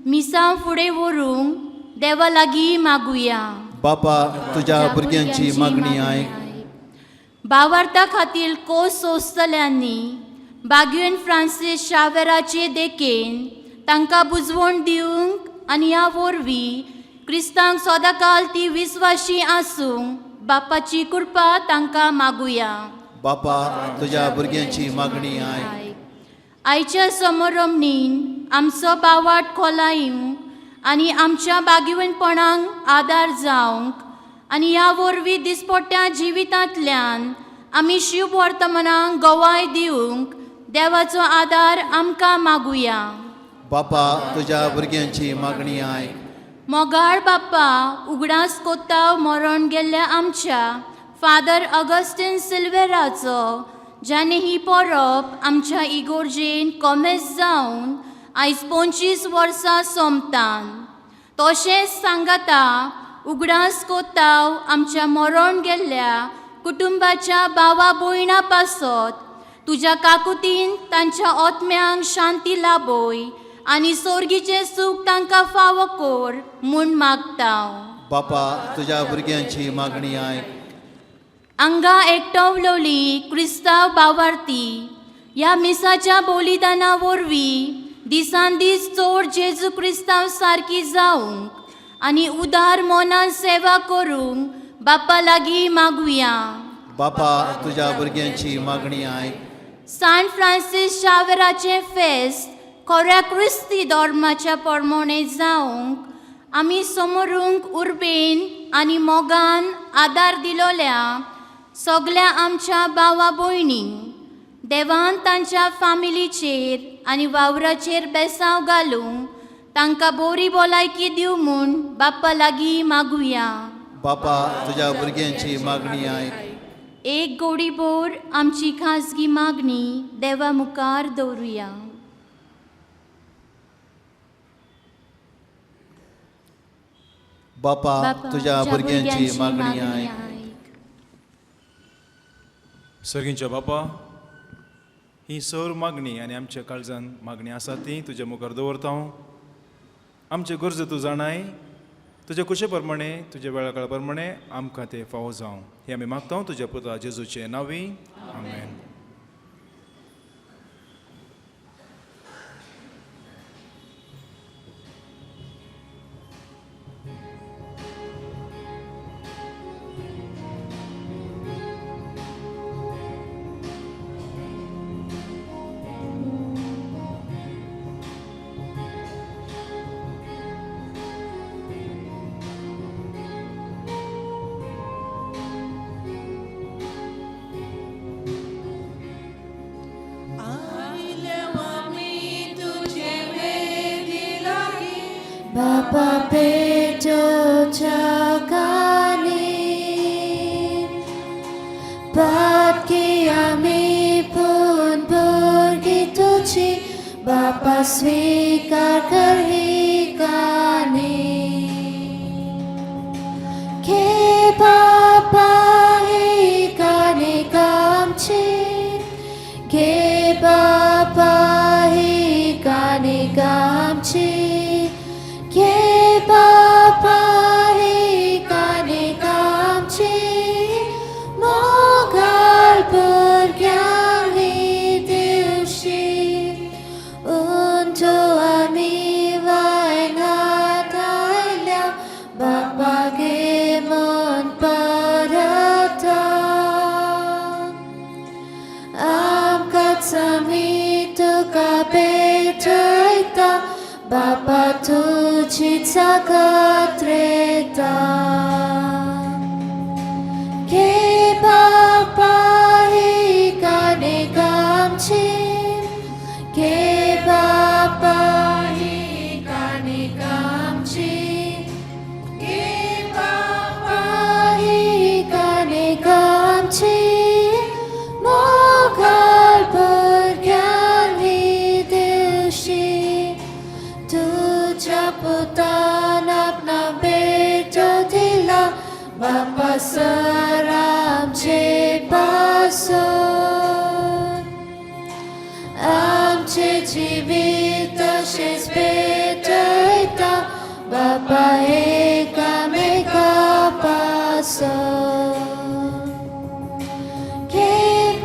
मिसांव फुडें व्हरूंक देवा लागीं मागुया. बापा तुझ्या भुरग्यांची मागणी आयक. भावार्था खातीर कोस सोंसतल्यांनी बागयोन फ्रांसीस शावेराचे देखेन तांकां बुजवण दिवंक आनी ह्या वरवीं क्रिस्तांक सदांकाल ती विस्वाशी आसूंक बापाची कृपा तांकां मागुया. बापा तुझ्या भुरग्यांची मागणी आयक. आयच्या समरमणीन आमचो बावाट खोलायूंक आनी आमच्या बागीवणपणांक आदार जावंक आनी ह्या वरवीं दिसपट्ट्या जिवितांतल्यान आमी शुभ वर्तमानाक गवाय दिवंक देवाचो आदार आमकां मागुया. बापा तुझ्या भुरग्यांची मागणी आयक. मोगाळ बाप्पा उगडास कोत्ताव मरण गेल्ल्या आमच्या फादर ऑगस्टीन सिल्वेराचो जाणे ही परब आमच्या इगोर्जेन कोमेस जावन आयज 25 वर्सां सोंपतान. तशेंच सांगाता उगडास कोत्ताव आमच्या मरण गेल्ल्या कुटुंबाच्या भावा भयणां पासत तुज्या काकुतीन तांच्या आत्म्यांक शांती लाभय आनी सोर्गीचें सूख तांकां फावो कर म्हूण मागता. बापा तुझ्या भुरग्यांची मागणी आयक. हांगा एकटवलोली क्रिस्तांव भावार्थी ह्या मिसाच्या बलिदाना वरवीं दिसान दीस चड जेजू क्रिस्तांव सारकी जावंक आनी उदार मोनान सेवा करूंक बापा लागीं मागुया. बापा तुझ्या भुरग्यांची मागणी आयक. सांत फ्रांसीस शावेराचें फेस्त खऱ्या क्रिस्ती धर्माच्या प्रमाणे जावंक आमी समोरूंक उर्बेन आनी मोगान आदार दिलोल्या सगळ्या आमच्या भावा भयणींक देवान तांच्या फामिलीचेर आनी वावराचेर बेसांव घालूंक तांकां बरी भलायकी दिवं म्हूण बाप्पा लागीं मागुया. बापा तुझ्या भुरग्यांची मागणी आयक. एक गोडीभर आमची खाजगी मागणी देवा मुखार दवरुया. बापा तुझ्या भुरग्यांची मागणी आयक. सर्गींच्या बापा ही सर मागणी आनी आमच्या काळजान मागणी आसा ती तुज्या मुखार दवरता हांव. आमचे गरज तूं जाणाय तुज्या कुशे प्रमाणे तुज्या वेळा काळा प्रमाणे आमकां ते फावो जावं हे आमी मागता तुज्या पुता जेजूचे नांवी. आमेन. Baba Peto Chakani Patki Ami Pun Purgitochi Baba Svikar Karhikani Ke Baba Hikani Kamchi Ke Baba Hikani Kamchi Ke Baba Hikani Kamchi Mogal Burgyang Hidilshi Unto Ami Vaingatayla Baba Gemon Parata Amkat Samito Kapetaita Baba tuci tsakatreta पुतान अपना बेटो दिला बापा sir आमचे पासून आमचे जिवीत तशेंच भेटयता बापा एकामेका पासून घे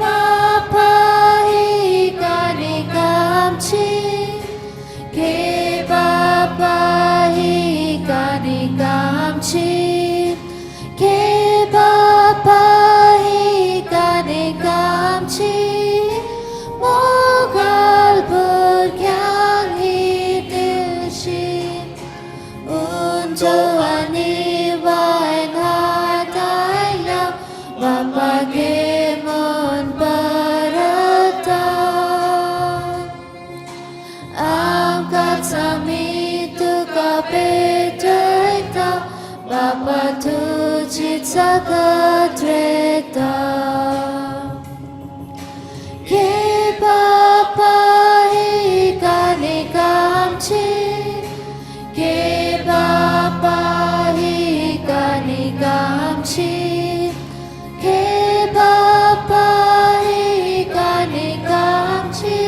बापा ही काणीक आमची घे बापा ही काणीक आमची घे बापा ही काणीक आमची मोगाल भुरग्यांक ही दिवशी उंचो आनी वायन हात आयला बापा घे मन परता आमकांच आमी तुका भेटयता बापा तुजी जगत रेता घे बापा ही काणीक आमची घे बापा ही काणीक आमची घे बापा ही काणीक आमची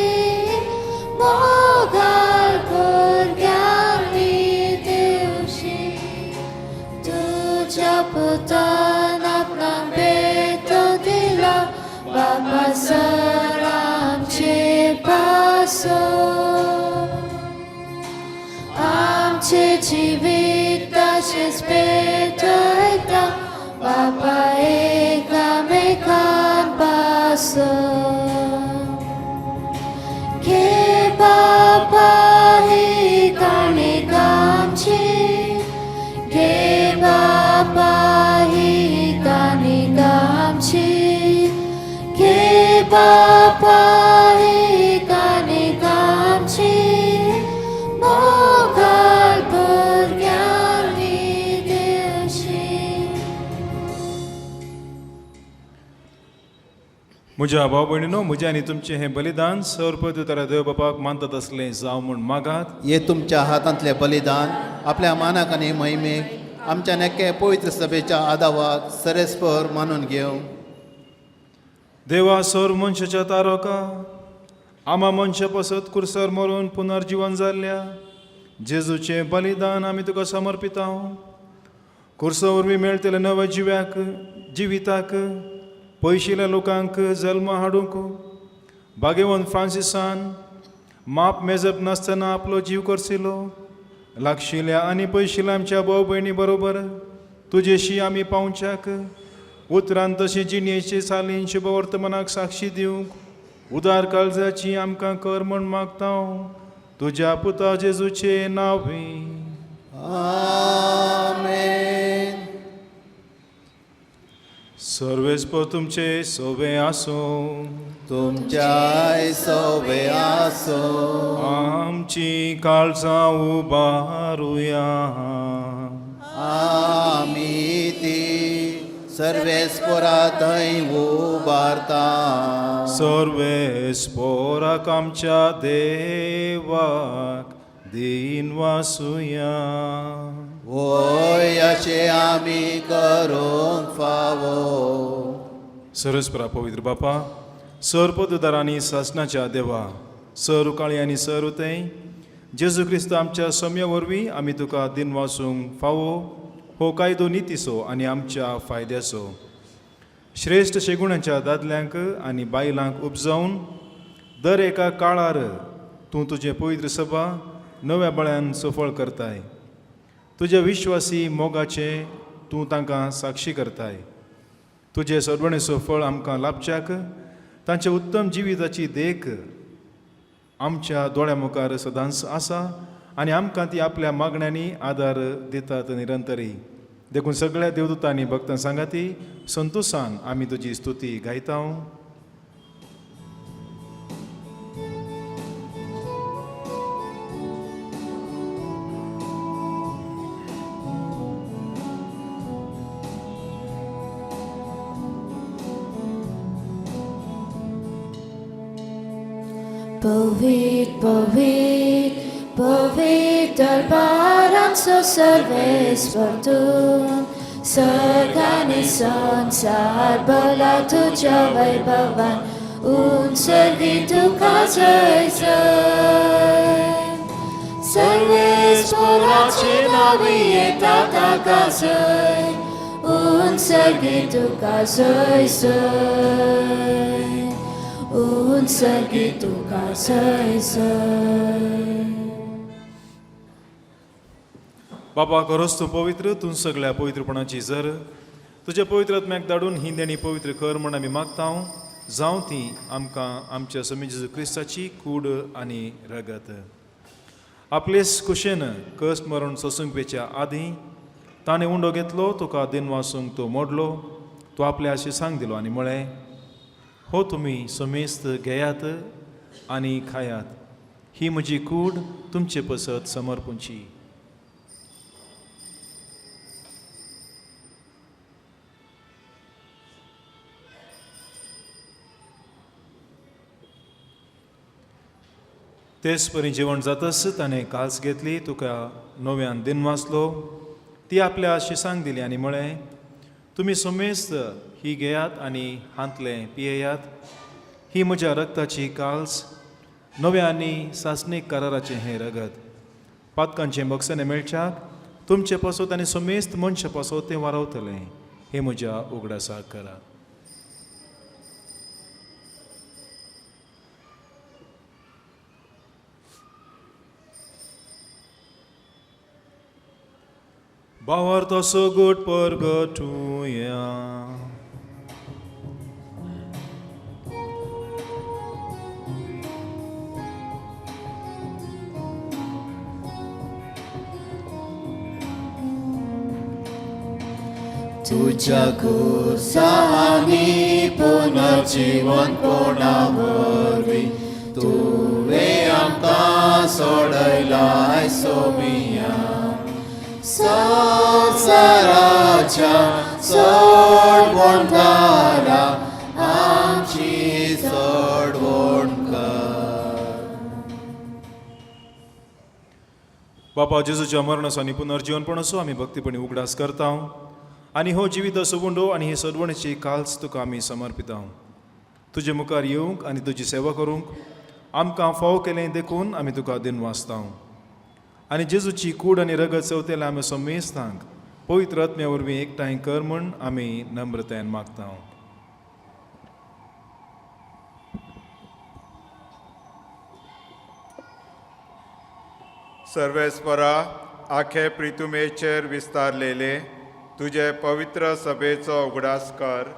मोगाल भुरग्यांक ही दिवशी तुज्या पुतान आपणा बेटो दिला बापा सर आमचे पासून आमचे जिवीत तशेंच भेटयता बापा एकामेकान पासून घे बापा ही काणीक आमची घे बापा ही काणीक आमची घे बापा ही काणीक आमची मोगाल भुरग्यांक ही दिवशी म्हज्या भाव भयणीनो म्हजें आनी तुमचें हें बलिदान सर्वपवित्र देव बापाक मानतात असलें जावं म्हूण मागात हे तुमच्या हातांतलें बलिदान आपल्या मानाक आनी महिमेक आमच्या नेके पवित्र सभेच्या आदावाक सरेस्पर मानून घेवं देवा सर मनशाच्या तारका आमा मनशा पसत कुर्सार मरून पुनर्जीवन जाल्ल्या जेजूचें बलिदान आमी तुका समर्पिता कुर्सा वरवीं मेळटल्या नव्या जिविताक पयशिल्ल्या लोकांक जल्म हाडूंक भाग्यवंत फ्रांसिसान माप मेजप नासतना आपलो जीव करसिलो लागशिल्ल्या आनी पयशिल्ल्या आमच्या भाव भयणी बरोबर तुजेशी आमी पावच्याक उतरान तशी जिणेची सालीन शुभ वर्तमानाक साक्षी दिवंक उदार काळजाची आमकां कर म्हूण मागता तुज्या पुता जेजूचे नांवे आमेन सर्वेस्पर तुमचे सोबे आसूं तुमच्या सोबे आसो आमची काळजां उबारुया आमी ती सर्वेस्परा थंय उबारता सर्वेस्पराक आमच्या देवाक दिन वासुया ओय अशें आमी करूंक फावो सरस्परा पवित्र बापा सर्पदुदारांनी सासणाच्या देवा सर उकाळी आनी सर उतय जेजू क्रिस्त आमच्या सम्या वरवीं आमी तुका दिन वासूंक फावो हो कायदो नितीसो आनी आमच्या फायद्याचो श्रेश्ठ शेगुणाच्या दादल्यांक आनी बायलांक उपजावन दर एका काळार तूं तुजें पवित्र सभा नव्या बळ्यान सफळ करताय तुज्या विश्वासी मोगाचे तूं तांकां साक्षी करताय तुजे सडवणेचो फळ आमकां लाभच्याक तांच्या उत्तम जिविताची देख आमच्या दोळ्या मुखार सदांच आसा आनी आमकां ती आपल्या मागण्यांनी आदार दितात निरंतरी देखून सगळ्या देवदूतांनी भक्तां सांगाती संतोशान आमी तुजी स्तुती गायता पवित्र पवित्र पवित्र दरबारांचो सर्वेस्वर तूं सर्ग आनी संसार भला तुज्या वैभवान उंचरगी तुका जय जय सर्वेस्वराचे नावे येता ताका जय उंचरगी तुका जय जय उंचरगी तुका जय जय बाबा खरोच तूं पवित्र तूं सगळ्या पवित्रपणाची जर तुज्या पवित्र आत्म्याक धाडून ही देणी पवित्र कर म्हण आमी मागतां जावं ती आमकां आमच्या समी जेजू क्रिस्ताची कूड आनी रगत आपलेच कुशेन कश्ट मरण सोसूंक वेच्या आदीं ताणें उंडो घेतलो तुका दिन वासूंक तो मोडलो तो आपल्या आशिसांक दिलो आनी म्हळें हो तुमी समेस्त घेयात आनी खायात ही म्हजी कूड तुमचे पसत समर्पूंची तेच परी जेवण जातस ताणें काल्स घेतली तुका नव्यान दिन वाचलो ती आपल्या शिसांक दिली आनी म्हळें तुमी समेस्त ही घेयात आनी हांतलें पियेयात ही म्हज्या रक्ताची काल्स नव्या आनी सासणीक कराराचें हें रगत पातकांचें बक्षणें मेळच्याक तुमचे पासत आनी समेस्त मनशा पासत तें वारवतलें हे म्हज्या उगडासाक करा Bawar to so good purgatoria. तुझ्या कुसानी पुनर्जीवन कोणावरवी तुवे आमकां सोडयलाय सोमिया संसाराच्या सोडवणकारा आमची सोडवण कर बापा जेजूच्या मरणासानी पुनर्जीवनपण असो आमी भक्तीपणी उगडास करता आनी हो जिवीत असो उंडो आनी हे सदवणेची काल्स तुका आमी समर्पिता तुजे मुखार येवंक आनी तुजी सेवा करूंक आमकां फाव केलें देखून आमी तुका दिन वाचता आनी जेजूची कूड आनी रगत चवतेला आमी समेस्तांक पवित्र आत्म्या वरवीं एकठांय कर म्हूण आमी नम्रतायेन मागता सर्वेस्परा आखे प्रितुमेचेर विस्तारलेले तुजे पवित्र सभेचो उगडास कर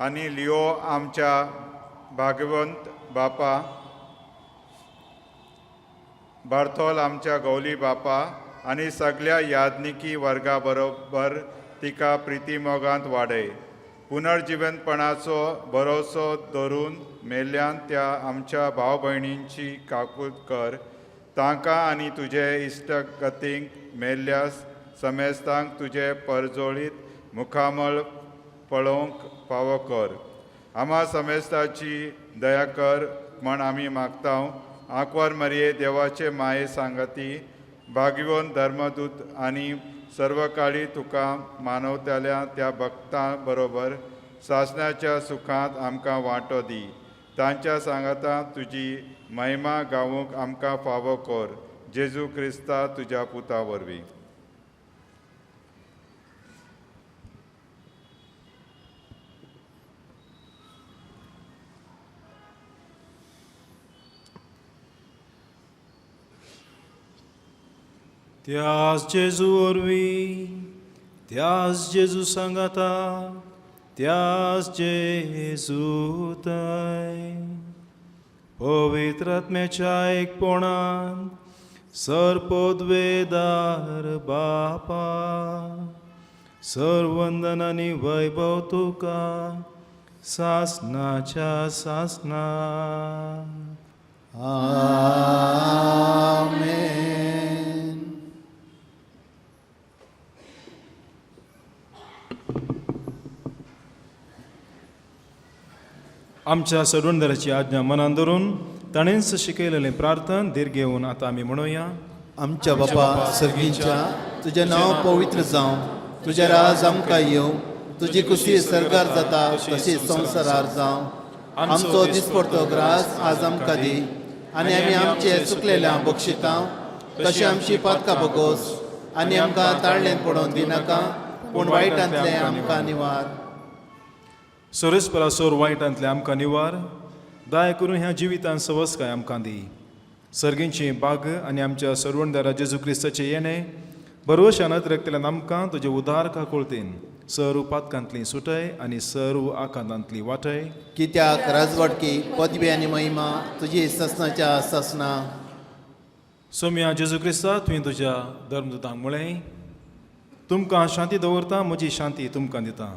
आनी लिओ आमच्या भागवंत बापा बार्थोल आमच्या गौली बापा आनी सगळ्या यादनिकी वर्गा बरोबर तिका प्रिती मोगांत वाडय पुनर्जिवनपणाचो भरोसो धरून मेल्ल्यान त्या आमच्या भाव भयणींची काकूट कर तांकां आनी तुजे इश्टगतींक मेल्ल्यास समेस्तांक तुजे परजोळीत मुखामळ पळोवंक फावो कर आम्हा समेस्ताची दया कर म्हण आमी मागता आंकवार मरये देवाचे माये सांगती भागवोन धर्मदूत आनी सर्व काळी तुका मानवताल्या त्या भक्तां बरोबर सासणाच्या सुखांत आमकां वांटो दी तांच्या सांगाता तुजी महिमा गावूंक आमकां फावो कर जेजू क्रिस्ता तुज्या पुता वरवीं त्याच जेजू वरवीं त्याच जेजू सांगाता त्याच जेजू थंय पवित्र आत्म्याच्या एकपणान सर्पोद्वेदार बापा सर्वंदन आनी वैभव तुका सासणाच्या सासना आमेन आमच्या सडवणदाराची आज्ञा मनान धरून ताणेंच शिकयलेलें प्रार्थन धीर घेवन आतां आमी म्हणुया. आमच्या बापा सर्गींच्या तुजें नांव पवित्र जावं, तुजें राज आमकां येवं, तुजी खुशी सरकार जाता तशीच संवसारार जावं. आमचो दिसपडटो ग्रास आज आमकां दी, आनी आमी आमचे चुकलेल्यांक बक्षिता तशें आमची पातकां बगोस, आनी आमकां ताळणेंत पडोवन दिनाका, पूण वायटांतले आमकां निवार. सोरेस्परासोर वायटांतले आमकां निवार, दाय करून ह्या जिवितांत सवस्काय आमकां दी. सर्गींची बाग आनी आमच्या सर्वणदारा जेजू क्रिस्ताचें येणें बरोवशानत रगतल्यान आमकां तुजे उदार काकुळतेन सर्व पातकांतली सुटय आनी सर्व आकांतांतली वाटय. कित्याक राजवटकी पदवी आनी महिमा तुजी ससनाच्या ससना. सोम्या जेजू क्रिस्ता तुवें तुज्या धर्मदूतांक म्हळें, तुमकां शांती दवरता, म्हजी शांती तुमकां दिता.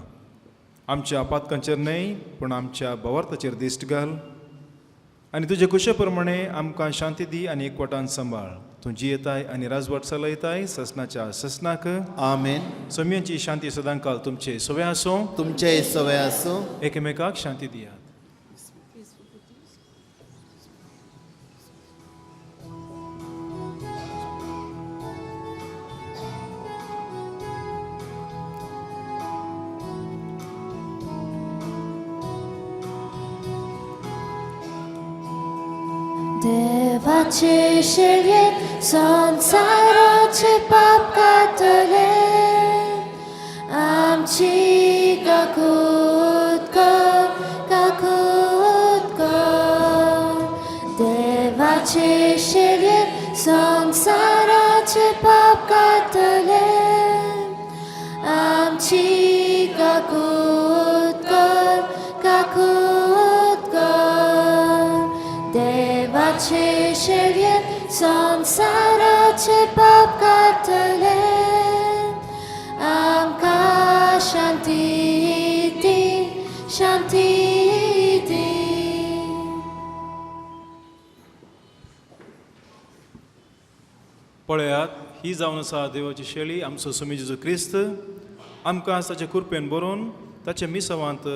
आमच्या पातकांचेर न्हय पूण आमच्या भवार्थाचेर दिश्ट घाल, आनी तुजे कुशे प्रमाणे आमकां शांती दी आनी एकवटान सांबाळ. तूं जियेताय आनी राजवट चलयताय ससनाच्या ससनाक. आमेन. सोम्यांची शांती सदांकाल तुमचे सवय आसूं. तुमचे सवय आसूं. एकामेकाक शांती दियात. देवाचे शेळयेत संसाराचे पाप कातले, आमची काकूत कर, काकूत कर. देवाचे शेळयेत संसाराचे पाप कातले, आमची काकूत कर, काकूत कर. देवाचे शेळयेत संसाराचे पाप कातले, आमकां शांती दी, शांती दी. पळयात, ही जावन आसा देवाची शेळी, आमचो स्वामी जेजू क्रिस्त. आमकां ताचे कृपेन बरोवन ताचे मिसवांत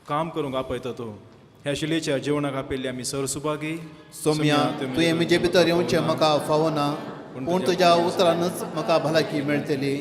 काम करूंक आपयता तो. ह्या शिलेच्या जेवणाक आपयल्ली आमी सरसुभागी. सोम्या, तुवें म्हजे भितर येवचें म्हाका फावना, पूण तुज्या उतरानच म्हाका भलायकी मेळटली.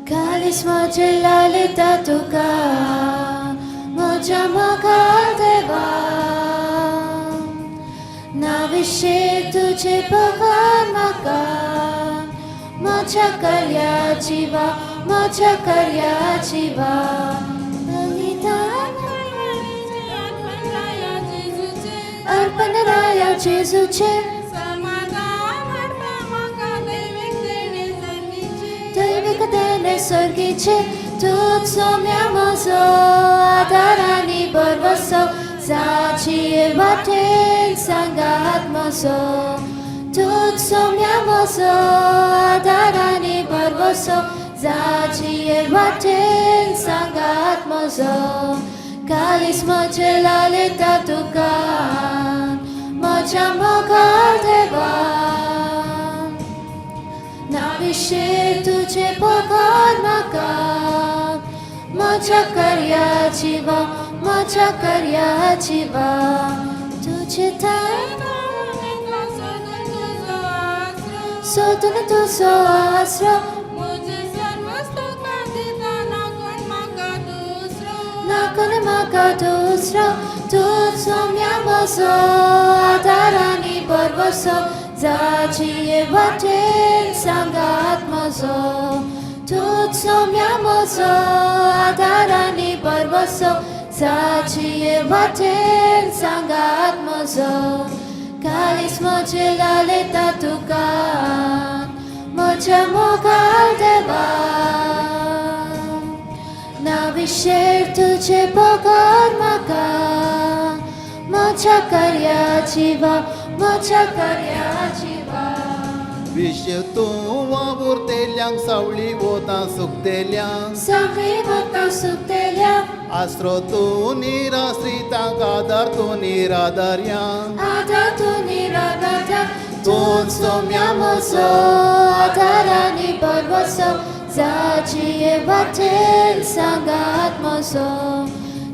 Kalis माझे लालिता तुका, म्हज्या म्हाका देवा. नाविशेक तुझे बघान म्हाका, म्हज्या कर्याची वा, म्हज्या कर्याची वा. अर्पण राया जेजूचे, दैविक देणे सर्गीचे. तूच सोम्या म्हजो आदार आनी बरवसो, जाची वाटेन सांगात म्हजो. तूच सोम्या म्हजो आदार आनी बरवसो, जाची वाटेन सांगात म्हजो. कालीस म्हजे लालिता तुका, म्हज्या मोगाळ देवा नाविशेर तुझे पगार म्हाका म्हज्या कार्याची वा म्हज्या कार्याची वा तुझे सोदून तुजो आसरो नाकून म्हाका दुसरो तुजो म्या म्हजो आदार आनी बरवसो जाची वाटेर सांगात म्हजो तुजो म्या म्हजो आदार आनी बरवसो जाची वाटेर सांगात म्हजो काळीज म्हजे लालयता तुका म्हज्या मोगाळ देवा नाविशेर तुझे पगार म्हाका म्हज्या कार्याची वा म्हज्या कार्याची वा विशेव तूं वावुरतेल्यांक सावळी वोतां सुकतेल्यांक सगळी म्हाका सुकतेल्या आसरो तूं निराश्रितांक आदार तूं निराधार्यांक आदार तूं निराधार तुजो म्या म्हजो आदार आनी बरवसो जाची वाटेर सांगात म्हजो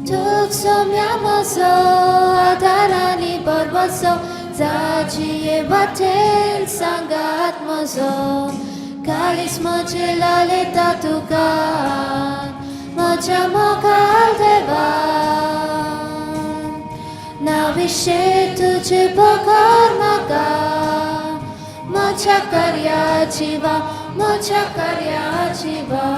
तुजो म्या म्हजो आदार आनी बरवसो जाची वाटेर सांगात म्हजो काळीज म्हजे लालयता तुका म्हज्या मोगाळ देवा नाविशेर तुझे पगार म्हाका म्हज्या कार्याची वा म्हज्या कार्याची वा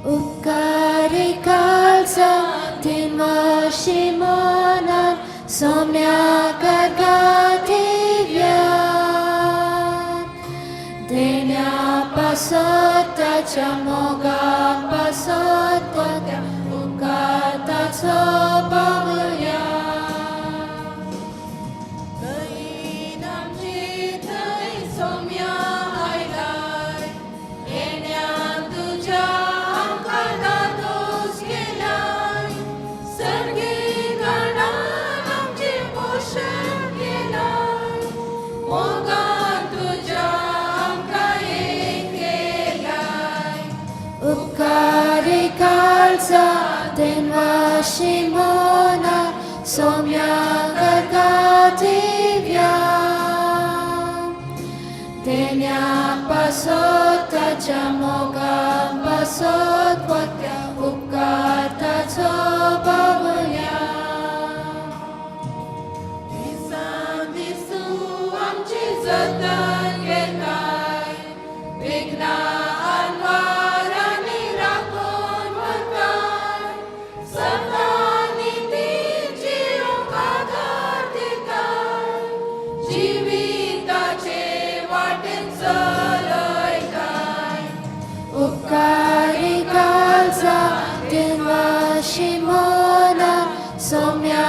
उपकारी काळजा तिनवाशी मनात सोम्या दिव्या देण्या पासत ताच्या मोगा पासत त्या उपकार ताचो पावया सोम्या आयलाय येण्या तुझ्या उपकारी काळजा देणवाशी मनात सोम्या दिव्या देण्या पासत ताच्या मोगा पासत वत्या उपकार ताचो पावया दिसान दिसू आमची जतन घेताय विघ्ना उपकारी काळजा देणवाशी मनात सोम्या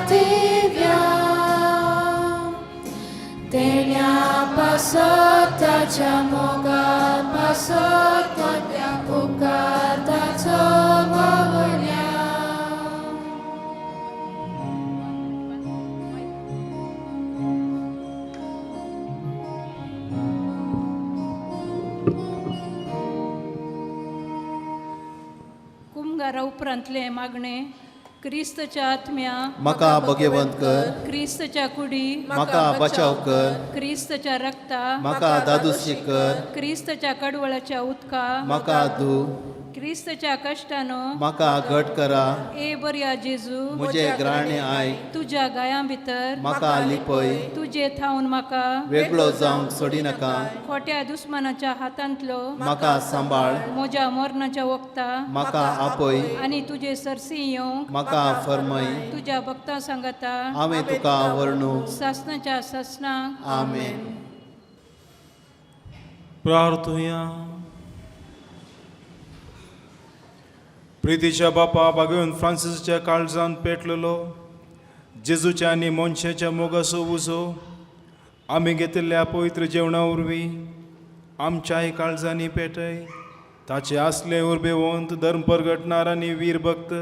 दिव्या देण्या पासत ताच्या मोगा पासत वत्या उपकार ताचो पावया कुमगारा उपरांतले मागणे क्रिस्तच्या आत्म्या म्हाका भगवंत कर क्रिस्तच्या कुडी म्हाका बचाव कर क्रिस्तच्या रक्ता म्हाका दादुशी कर क्रिस्तच्या कडवळाच्या उदका म्हाका धू क्रिस्तच्या कश्टानो म्हाका घट करा ए बऱ्या जेजू म्हजे ग्राणे आय तुझ्या गाया भितर म्हाका लिपय तुझे थावन म्हाका वेगळो जावंक सोडी नाका खोट्या दुस्मानाच्या हातांतलो म्हाका सांबाळ म्हज्या मरणाच्या वक्ता म्हाका आपय आनी तुझे सरसी येवंक म्हाका फरमय तुझ्या भक्तां सांगता हांवें तुका वर्णू सासनाच्या ससनाक आमेन प्रार्थुया प्रितीच्या बापा भगवंत फ्रांसिसच्या काळजान पेटलेलो जेजूच्या आनी मनशाच्या मोगाचो उजो आमी घेतिल्ल्या पवित्र जेवणा वरवीं आमच्याय काळजांनी पेटय. ताचे आसले उर्बेवंत धर्म परगटणार आनी वीर भक्त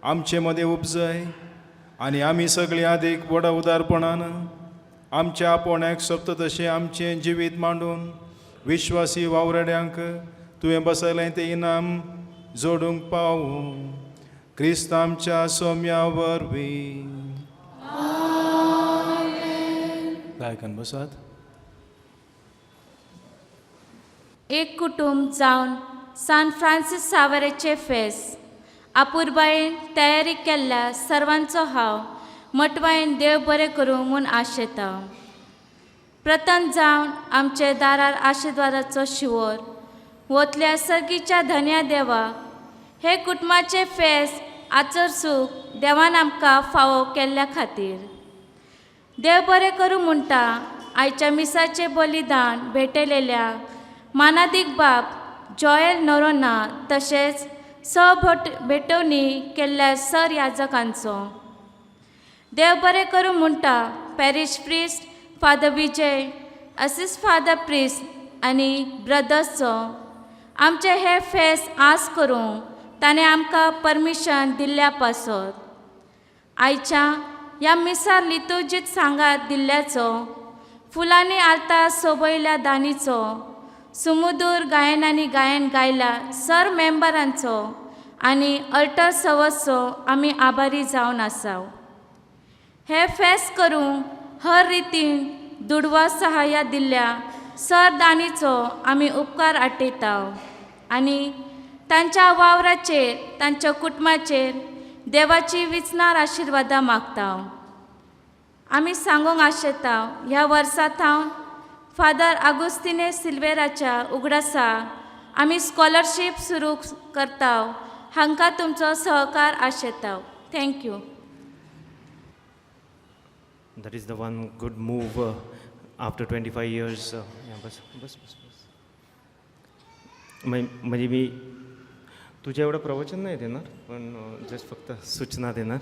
आमचे मदें उपजय आनी आमी सगळीं आदीक व्हडा उदारपणान आमच्या आपोण्याक सोबता तशें आमचें जिवीत मांडून विश्वासी वावरड्यांक तुवें बसयलें तें इनाम जोडूंक पावूं. क्रिस्त आमच्या सौम्या वरवीं. गायकान बसात. एक कुटुंब जावन सान फ्रांसीस सावरेचे फेस्त आपुरबायेन तयारी केल्ल्या सर्वांचो हांव मटवायेन देव बरें करूं म्हूण आशेता. प्रथम जावन आमचे दारार आशिर्वादाचो शिवोर वतल्या सर्गीच्या धन्या देवा हे कुटुंबाचे फेस्त आचर सूख देवान आमकां फावो केल्ल्या खातीर देव बरें करूं म्हणटा आयच्या मिसाचें बलिदान भेटयलेल्या मानादीक बाब जॉयल नोरोना तशेंच भेटवणी केल्ल्या सर याजकांचो देव बरें करूं म्हणटा पॅरीश प्रिस्ट फादर विजय असिस्ट फादर प्रिस्ट आनी ब्रदर्सचो आमचे हे फेस्त आस करूं ताणें आमकां परमिशन दिल्ल्या पासत आयच्या ह्या मिसार लितुर्जीत सांगात दिल्ल्याचो फुलांनी आलता सोबयल्या दानीचो सुमधूर गायनांनी गायन गायला सर मेंबरांचो आनी अल्टर सवसचो आमी आभारी जावन आसाव. हे फेस्त करूं हर रितीन दुडवा सहाय्य दिल्ल्या सर दानीचो आमी उपकार आठयताव आनी तांच्या वावराचेर तांच्या कुटुंबाचेर देवाची विचणार आशिर्वादां मागताव. आमी सांगूंक आशेताव ह्या वर्सांत हांव फादर आगोस्तिने सिल्वेराच्या उगडासा आमी स्कॉलरशीप सुरू करताव हांकां तुमचो सहकार आशेताव. Thank you. That is the one good move after 25 years. बस. म्हणजे मी तुझ्या एवढं प्रवचन नाही देणार पण जस्ट फक्त सूचना देणार.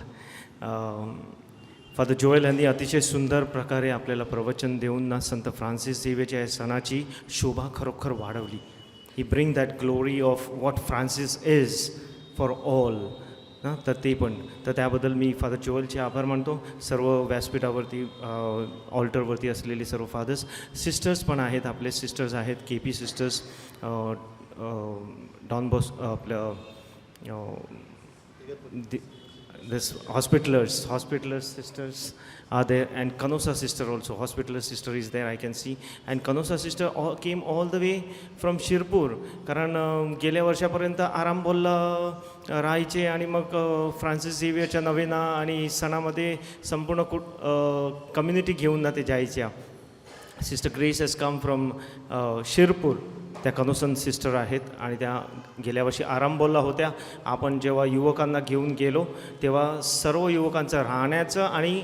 फादर जोएल यांनी अतिशय सुंदर प्रकारे आपल्याला प्रवचन देऊन ना संत फ्रान्सिस झेवियरच्या या सणाची शोभा खरोखर वाढवली. ही bring that glory of what Francis is for all ना. तर ते पण तर त्याबद्दल मी फादर जोएलचे आभार मानतो. सर्व व्यासपीठावरती ऑल्टरवरती असलेले सर्व फादर्स सिस्टर्स पण आहेत आपले सिस्टर्स आहेत KP सिस्टर्स डॉन बॉस आपलं this hospitalers sisters are there and Canossa sister also hospitaler sister is there I can see and Canossa sister came all the way from Shirpur कारण गेल्या वर्षापर्यंत आरामबोलला राहायचे आणि मग फ्रान्सिस झेवियरच्या नवेना आणि सणामध्ये संपूर्ण कम्युनिटी घेऊन ना ते जायच्या. Sister grace has come from Shirpur. त्या कनोसन सिस्टर आहेत आणि त्या गेल्या वर्षी आरामबोलला होत्या. आपण जेव्हा युवकांना घेऊन गेलो तेव्हा सर्व युवकांचं राहण्याचं आणि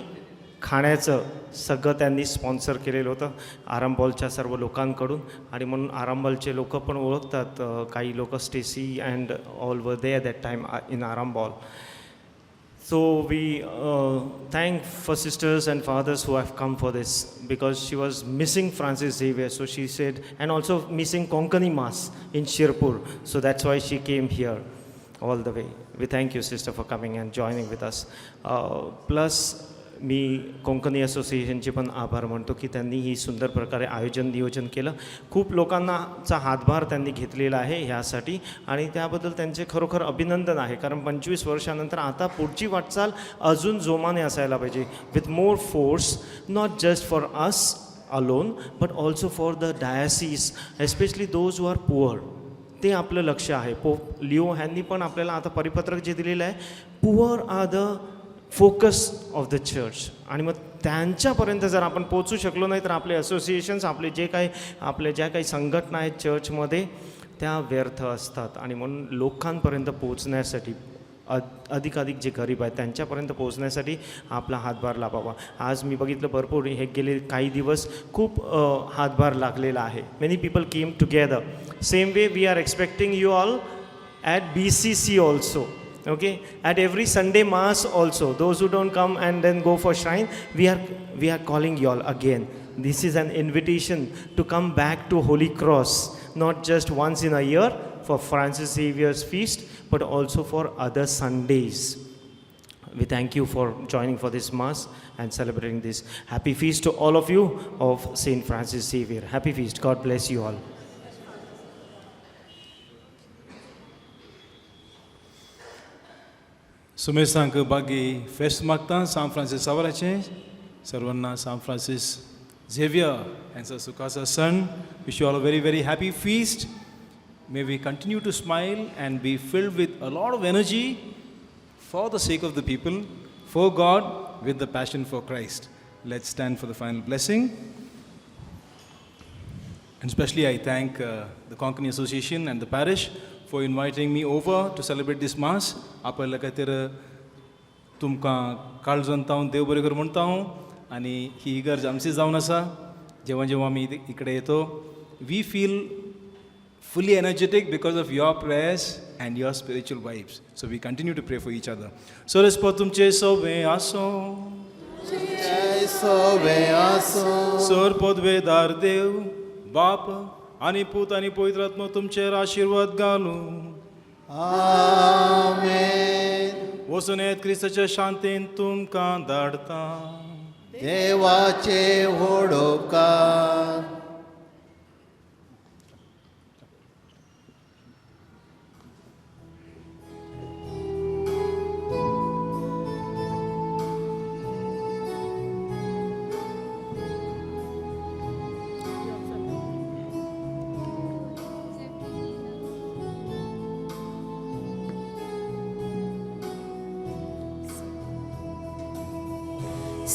खाण्याचं सगळं त्यांनी स्पॉन्सर केलेलं होतं आरामबॉलच्या सर्व लोकांकडून आणि म्हणून आरामबॉलचे लोक पण ओळखतात. काही लोक Stacy and all over there that time in Arambol. So we thank for sisters and fathers who have come for this because she was missing Francis Xavier. So she said, and also missing Konkani Mass in Shirpur. So that's why she came here all the way. We thank you, sister, for coming and joining with us. Plus, मी कोंकणी असोसिएशनचे पण आभार मानतो की त्यांनी ही सुंदर प्रकारे नियोजन केलं. खूप लोकांचा हातभार त्यांनी घेतलेला आहे ह्यासाठी आणि त्याबद्दल त्यांचे खरोखर अभिनंदन आहे. कारण 25 वर्षानंतर आता पुढची वाटचाल अजून जोमाने असायला पाहिजे with more force not just for us alone but also for the diocese especially those who are poor. ते आपलं लक्ष आहे. पोप लिओ ह्यांनी पण आपल्याला आता परिपत्रक जे दिलेलं आहे poor are the focus of the church आणि मग त्यांच्यापर्यंत जर आपण पोचू शकलो नाही तर आपले असोसिएशन्स आपले ज्या काही संघटना आहेत चर्चमध्ये त्या व्यर्थ असतात. आणि म्हणून लोकांपर्यंत पोचण्यासाठी अधिकाधिक जे गरीब आहेत त्यांच्यापर्यंत पोचण्यासाठी आपला हातभार लावावा. आज मी बघितलं भरपूर हे गेले काही दिवस खूप हातभार लागलेला आहे. Many people came together same way we are expecting you all at BCC also. Okay, at every Sunday mass also, those who don't come and then go for shrine, we are calling you all again. This is an invitation to come back to Holy Cross, not just once in a year for Francis Xavier's feast, but also for other Sundays. We thank you for joining for this mass and celebrating this. Happy feast to all of you of Saint Francis Xavier. Happy feast. God bless you all. सुमेसांक बागी fest मागता सांत Francis सावराचे सर्वांना सांत Francis Xavier यांचा सुखाचा सण. Wish you all a very very happy feast. May we continue to smile and be filled with a lot of energy for the sake of the people, for God, with the passion for Christ. Let's stand for the final blessing. And especially I thank the Konkani Association and the parish for inviting me over to celebrate this Mass. आपल्याला काहीतरी तुमकां काळजांत हांव देव बरें कर म्हणटा हांव. आनी ही इगर्ज आमची जावन आसा. जेव्हा जेव्हा आमी इकडे येतो, we feel fully energetic because of your prayers and your spiritual vibes. So we continue to pray for each other. So let's put tumche sove aso. जय सोवे आसो Sor podvedar Dev, Bap, ani Put ani Pavitra Atma tumcher आशीर्वाद घालू. आमेन. वसुनेत क्रिस्ताच्या शांतीन तुमकां धाडता. देवाचे व्हडोपकार.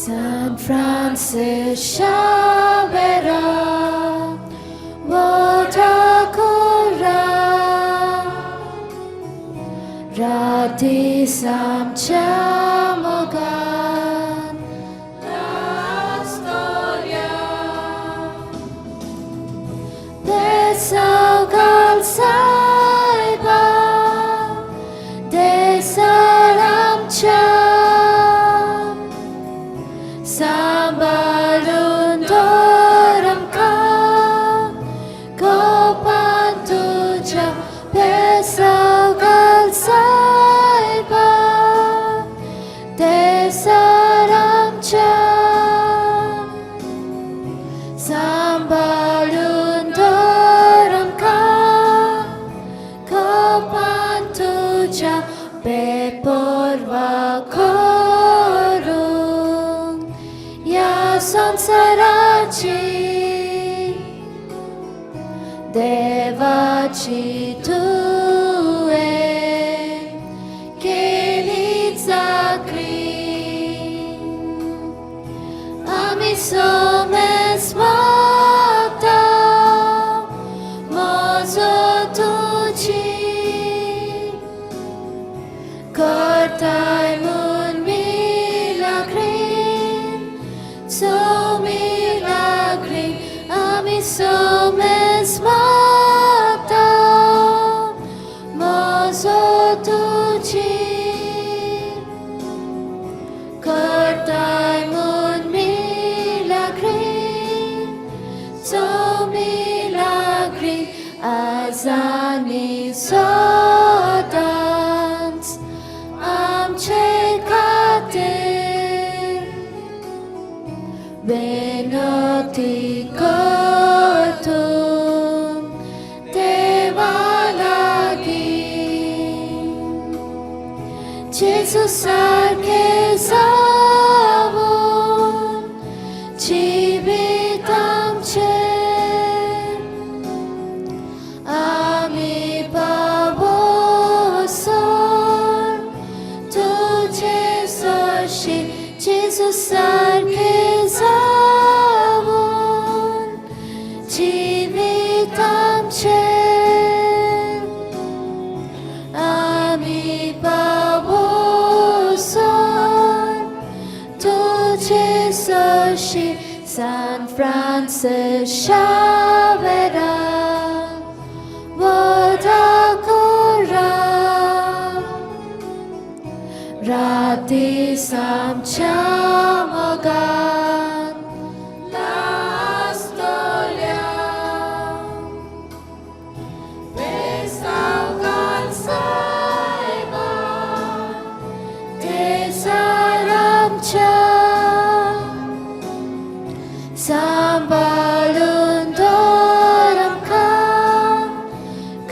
San Francis Xavier, Vodakura, Radisam Chamogan, Astoria, Besaugal Saiba, Desalam Cham. Sambalun doram ka, kopan tuja, pesaugal saiba, desaram cham. Sambalun doram ka, kopan tuja, beporva korun. संसाराची देवाची तुवे केली चाकरी. आमी सोमेस मागता मोजो तुजी करताय म्हूण Milagre. So milagri, ami so mesmata, mozo tuji, kartai mun milagri, so milagri, azani sodans, am chekate. Benoti kortum devalagi. Jesus sarke zavun jivitam che. Ami pavosor tujhe soshi. Jesus sarke zavun jivitam che. Ami pavosor tujhe soshi. San Francis Xavier, Vodakura, रातीस आमच्या मोगान लास्तोल्या बेसावगान सायबा तेसार आमच्या सांबाळून दवर आमकां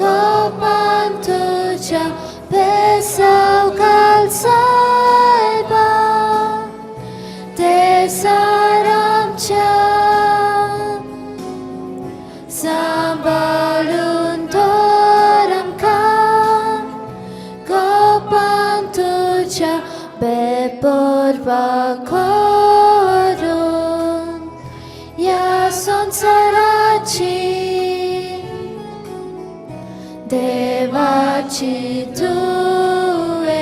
कोपान तुज्या बेसावगाल सायबा तेसार आमच्या सांबाळून दवर आमकां कोपान तुज्या बेपरवा करून ह्या संवसाराची देवाची तुवें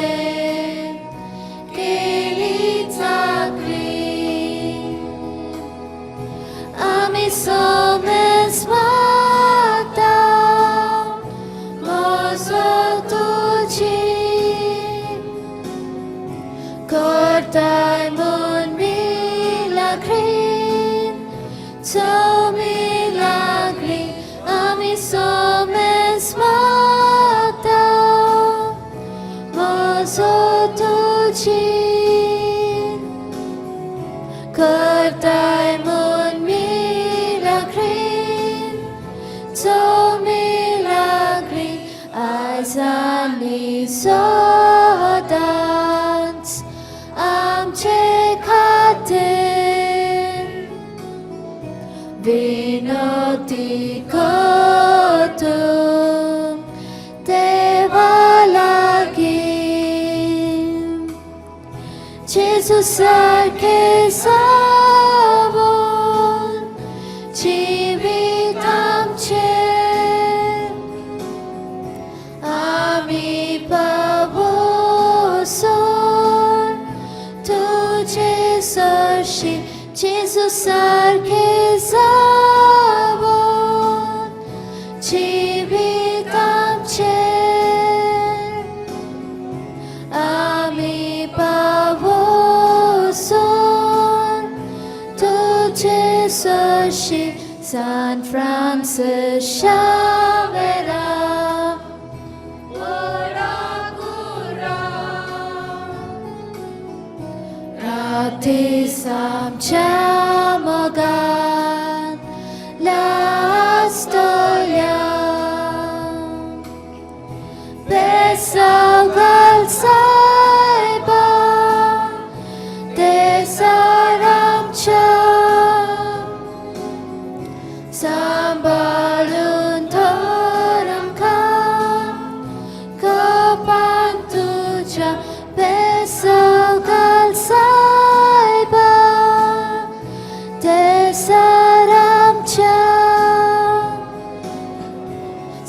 केली चाकरी आमी सोमेस मागता मोजो तुजी करताय म्हूण Milagrin so milagri ami somes magda mozo tuji kartai mon milagri so milagri azani sodans amche khatir विनती करतो देवा लागीं जेजू सारके सावून जिवीत आमचें आमी पावोसोन तुजे सरशी जेजू सारके सावून जिवीत आमचें आमी पावोसोन तुजे सरशी San Francis Xaviera Ratis amcia mogan lastolia Besaugal saiba Desar amcia Sambalun toram kam Kapan tuja Besaugal saiba Desar amcia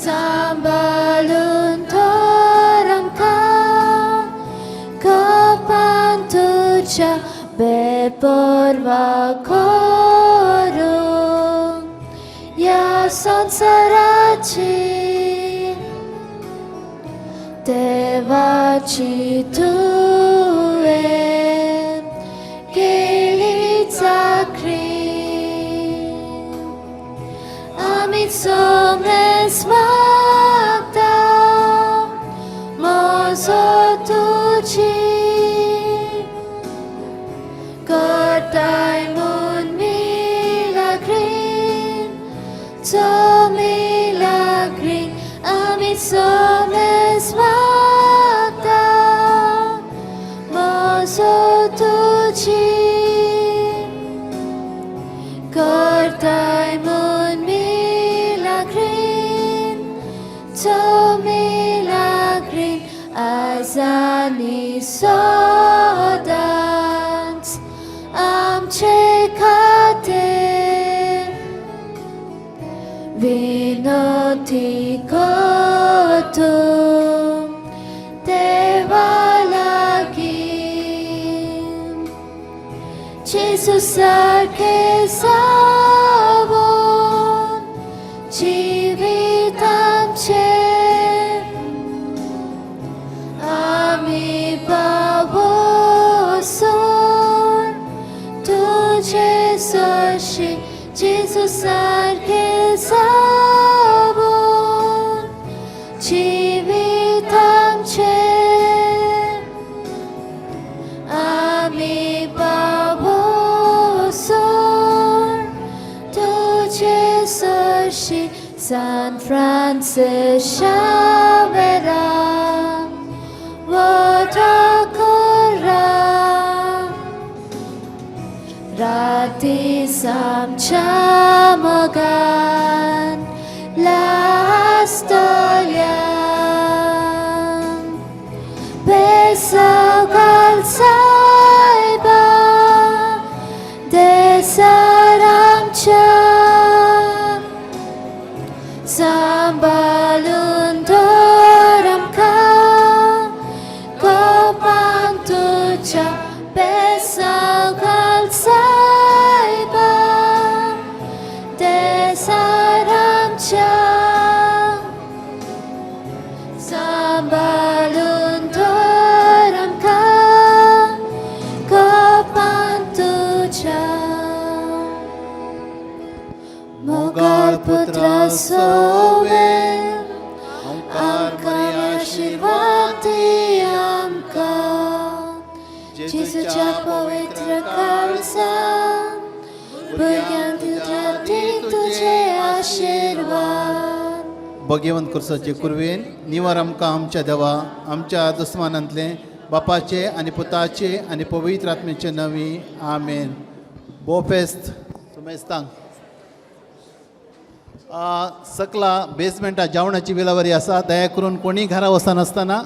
Sambalun toram kam Kapan tuja Beporva korum या संसाराची देवाची तुवें केली चाकरी आमी सोमेस मागता मोजो तुजी करताय म्हूण Milagrin so milagri ami somes magda mozo tuji kartai mon milagrin so milagrin azani sodans amche kater विनती करतो देवा लागीं जेजू सारके सावून जिवीत आमचें आमी पावो जिवीत आमचें आमी पावोसोर तुजे सरशी सान फ्रांसीस शावेरा वोदाकोरा राती आमच्या मोगान लास्तोल्या बेसगाल सायबा देसार आमच्या सांबाळून दवर आमकां कोपान तुज्या बेसगाल सायबा देसार आमच्या सांबाळून दवर आमकां कोपान तुज्या मोगाळ पुत्रा सोवे आमकां आशिर्वाद दी आमकां जेजूच्या पवित्र काळजान भुरग्यांक दिता तुजे आशिर्वाद भगवंत कुर्साचे कुरवेन निवार आमकां आमच्या देवा आमच्या दुस्मानांतले बापाचे आनी पुताचे आनी पवित्र आत्म्याचे नवी आमेन. बोफेस्त सुमेस्तांक सकला बेसमेंटा जेवणाची विलावरी आसा. दया करून कोणी घरा वचनासतना